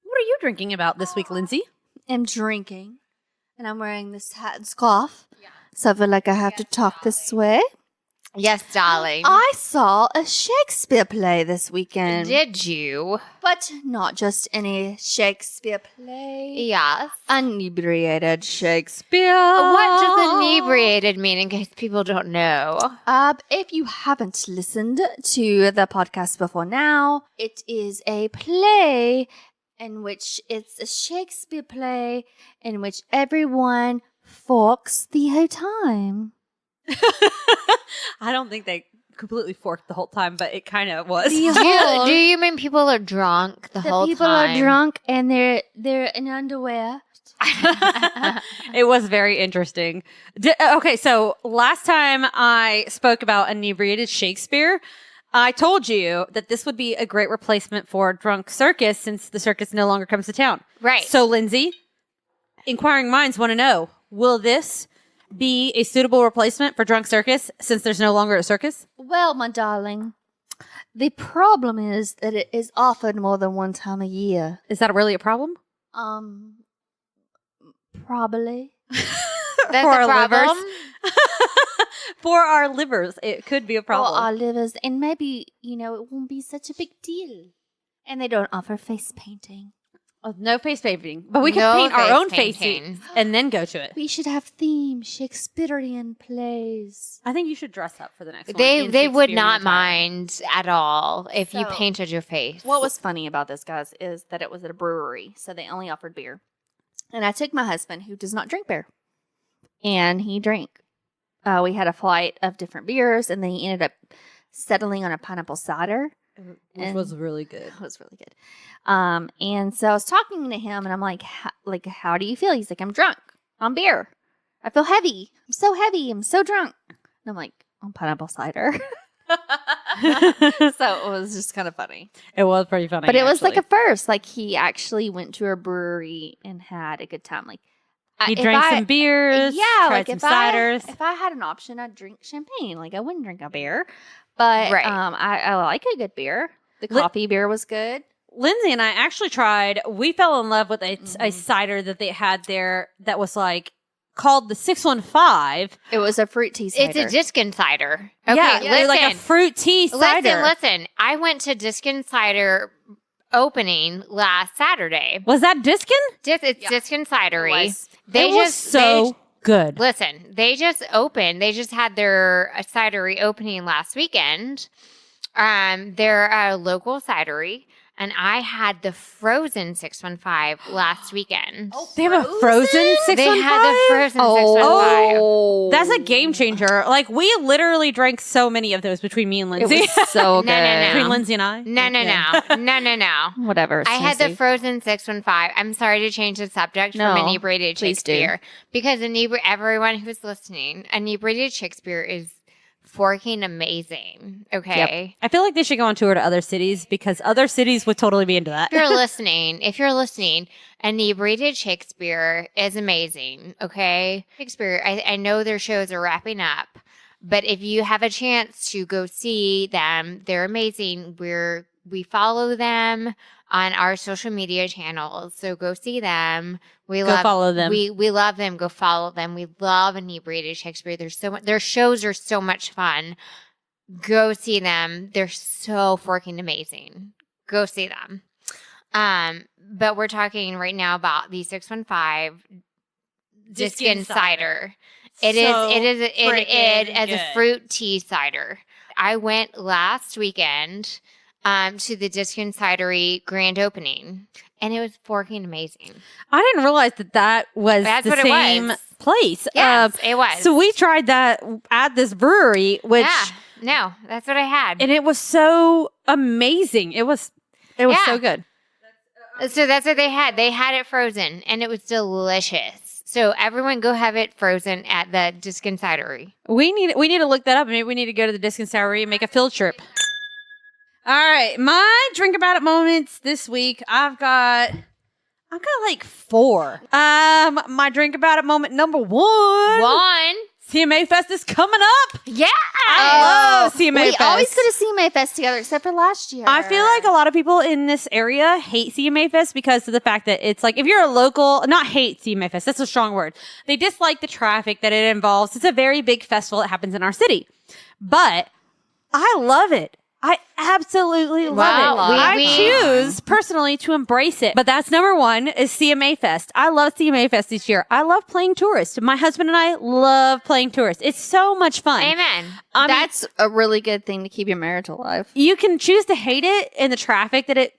What are you drinking about this week, Lindsay? I'm drinking, and I'm wearing this hat and scarf. So I feel like I have to talk this way. Yes, darling. I saw a Shakespeare play this weekend. Did you? But not just any Shakespeare play. Yes. Inebriated Shakespeare. What does inebriated mean in case people don't know? If you haven't listened to the podcast before now, it is a play in which it's a Shakespeare play in which everyone forks the whole time. I don't think they completely forked the whole time, but it kind of was. Do you mean people are drunk the whole people time? are drunk and they're in underwear. It was very interesting. Okay, so last time I spoke about inebriated Shakespeare, I told you that this would be a great replacement for Drunk Circus since the circus no longer comes to town. Right. So, Lindsay, inquiring minds want to know, will this be a suitable replacement for Drunk Circus since there's no longer a circus? Well, my darling, the problem is that it is offered more than one time a year. Is that really a problem? Probably. That's For a our problem. livers? For our livers, it could be a problem. For our livers, and maybe, it won't be such a big deal. And they don't offer face painting. Oh, no face painting, but we can No paint our face own painting. faces and then go to it. We should have themed Shakespearean plays. I think you should dress up for the next one. They in would Shakespearean not attire. mind at all if you So- painted your face. What was funny about this, guys, is that it was at a brewery, so they only offered beer. And I took my husband, who does not drink beer, and he drank. We had a flight of different beers, and then he ended up settling on a pineapple cider. Which And- was really good. It was really good. And so I was talking to him, and I'm like, how do you feel? He's like, I'm drunk on beer. I feel heavy. I'm so heavy. I'm so drunk. And I'm like, on pineapple cider. So it was just kind of funny. It was pretty funny. But it was like actually. a first. Like, he actually went to a brewery and had a good time. Like, He if drank I- some beers, Yeah, tried like some if ciders. if I had an option, I'd drink champagne. Like, I wouldn't drink a beer, but Right. I like a good beer. The Li- coffee beer was good. Lindsay and I actually tried. We fell in love with a Mhm. cider that they had there that was like called the 615. It was a fruit tea cider. It's a Diskin cider. Okay, yeah, listen. like a fruit tea cider. Listen. I went to Diskin Cider opening last Saturday. Was that Diskin? It's Yeah. Diskin Cidery. It was. They it was just so good. listen. They just opened. They just had their cidery opening last weekend. They're a local cidery, and I had the frozen 615 last weekend. They have a frozen 615? They had the frozen 615. Oh, That's a game changer. Like, we literally drank so many of those between me and It Lindsay. was so good. No. Between Lindsay and I. No. No. Whatever. I had the Susie. frozen 615. I'm sorry to change the subject No, from inebriated please do. Shakespeare because everyone who's listening, inebriated Shakespeare is forking amazing. Okay. I feel like they should go on tour to other cities because other cities would totally be into that. If you're listening, inebriated Shakespeare is amazing. Okay. Shakespeare, I know their shows are wrapping up, but if you have a chance to go see them, they're amazing. We follow them on our social media channels. So go see them. Go follow them. We love them. Go follow them. We love inebriated Shakespeare. Their shows are so much fun. Go see them. They're so freaking amazing. Go see them. But we're talking right now about the 615 Diskin cider. It is as a fruit tea cider. I went last weekend to the Diskin Cidery grand opening, and it was freaking amazing. I didn't realize that was That's the what it same was. place. Yes, it was. So we tried that at this brewery, which that's what I had. and it was so amazing. It was Yeah. so good. So that's what they had. They had it frozen, and it was delicious. So everyone go have it frozen at the Diskin Cidery. We need to look that up. Maybe we need to go to the Diskin Cidery and make a field trip. All right, my drink about it moments this week. I've got like 4. My drink about it moment number 1. CMA Fest is coming up. Yeah. I love CMA We Fest. always go to CMA Fest together, except for last year. I feel like a lot of people in this area hate CMA Fest because of the fact that it's like, if you're a local, not hate CMA Fest, that's a strong word. They dislike the traffic that it involves. It's a very big festival that happens in our city. but I love it. I absolutely love Wow, it. I we- choose personally to embrace it. But that's number one is CMA Fest. I love CMA Fest this year. I love playing tourist. My husband and I love playing tourist. It's so much fun. Amen. I mean, That's a really good thing to keep your marriage alive. you can choose to hate it and the traffic that it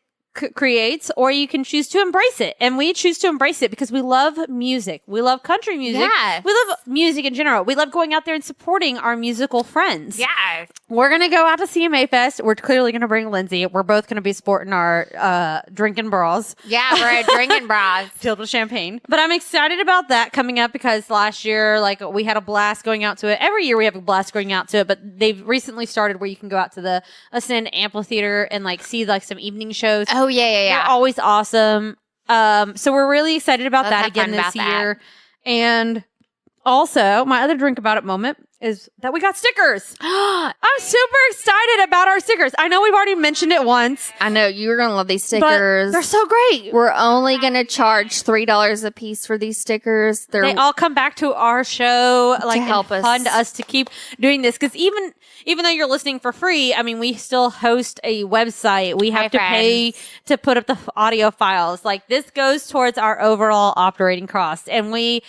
creates, or you can choose to embrace it. And we choose to embrace it because we love music. We love country music. Yes. We love music in general. We love going out there and supporting our musical friends. Yes. We're going to go out to CMA Fest. We're clearly going to bring Lindsay. We're both going to be sporting our drinking bras Yeah, we're drinking bras. filled with champagne. But I'm excited about that coming up because last year, like, we had a blast going out to it. Every year we have a blast going out to it, but they've recently started where you can go out to the Ascend Amphitheater and like see like some evening shows. Oh, yeah. They're always awesome. So we're really excited about Let's that have again fun this about that. year. And also, my other drink about it moment is that we got stickers. I'm super excited about our stickers. I know we've already mentioned it once, I know you're going to love these but stickers. they're so great. We're only going to charge $3 a piece for these stickers. They're They all come back to our show, like, and help us. fund us to keep doing this. Because even though you're listening for free, I mean, we still host a website. We have Hi, to pay to put up the audio files. Like, this goes towards our overall operating costs, and we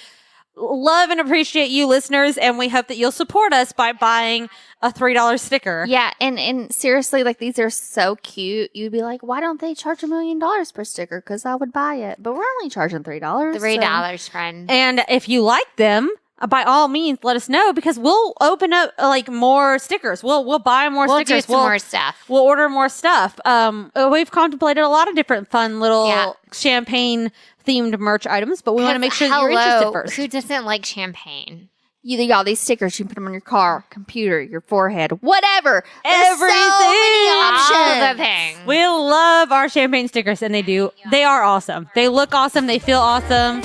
love and appreciate you listeners, and we hope that you'll support us by buying a $3 sticker. Yeah, and seriously, like, these are so cute. You'd be like, why don't they charge $1 million per sticker? Because I would buy it. But we're only charging $3. $3, friend. And if you like them, by all means, let us know, because we'll open up like more stickers. We'll buy more We'll stickers. do some more stuff. We'll order more stuff. We've contemplated a lot of different fun little champagne themed merch items, but we want to make sure that you're interested first. Who doesn't like champagne? All these stickers, you can put them on your car, computer, your forehead, whatever. There's Everything. so many options. All the things. We love our champagne stickers, and they do. They are awesome. They look awesome. They feel awesome.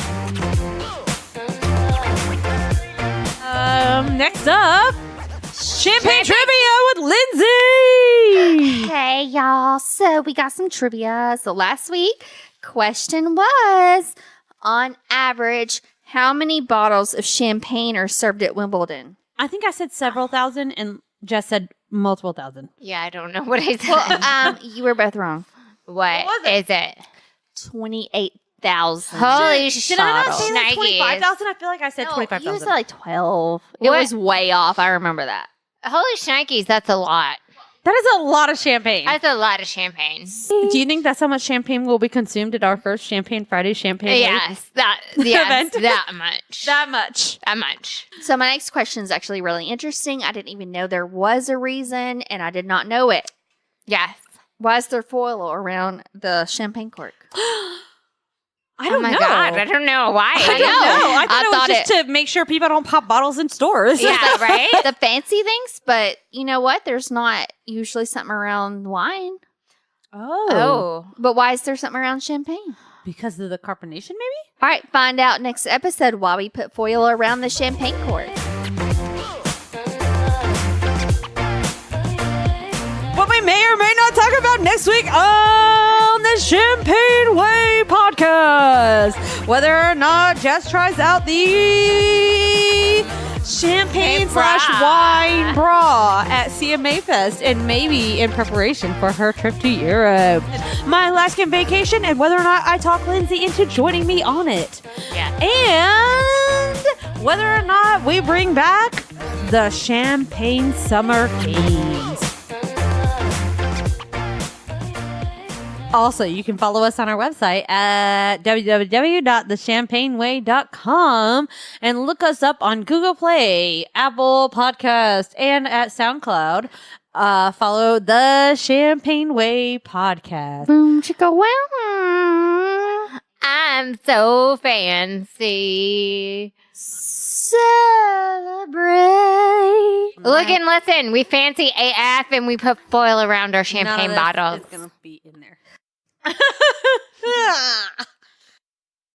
Next up, champagne trivia with Lindsay. Hey, y'all. So we got some trivia. So last week, question was, on average, how many bottles of champagne are served at Wimbledon? I think I said several thousand, and Jess said multiple thousand. Yeah, I don't know what I said. Well, you were both wrong. What was is it? 28,000. Holy Did I not say like shnikes. 25,000? I feel like I said No, 25,000. You said like 12. It What? was way off. I remember that. Holy shnikes, that's a lot. That is a lot of champagne. That's a lot of champagne. Do you think that's how much champagne will be consumed at our first Champagne Friday champagne week? Yes, Event. that much. That much. That much. So my next question is actually really interesting. I didn't even know there was a reason, and I did not know it. Yes. Why is there foil around the champagne cork? I don't oh my know. God, I don't know why. I don't know. I thought it thought was just to make sure people don't pop bottles in stores. Yeah, right? The fancy things, but you know what? There's not usually something around wine. Oh. But why is there something around champagne? Because of the carbonation, maybe? All right, find out next episode why we put foil around the champagne cork. What we may or may not talk about next week on the Champagne Way podcast. Whether or not Jess tries out the champagne / wine bra at CMA Fest, and maybe in preparation for her trip to Europe. My Alaskan vacation, and whether or not I talk Lindsay into joining me on it. Yeah. And whether or not we bring back the Champagne Summer Games. Also, you can follow us on our website at www.thechampagneway.com and look us up on Google Play, Apple Podcast, and at SoundCloud. Follow the Champagne Way podcast. Boom, chicka, wow. I'm so fancy. Celebrate. Look and listen. We fancy AF and we put foil around our champagne bottles. It's going to be in there.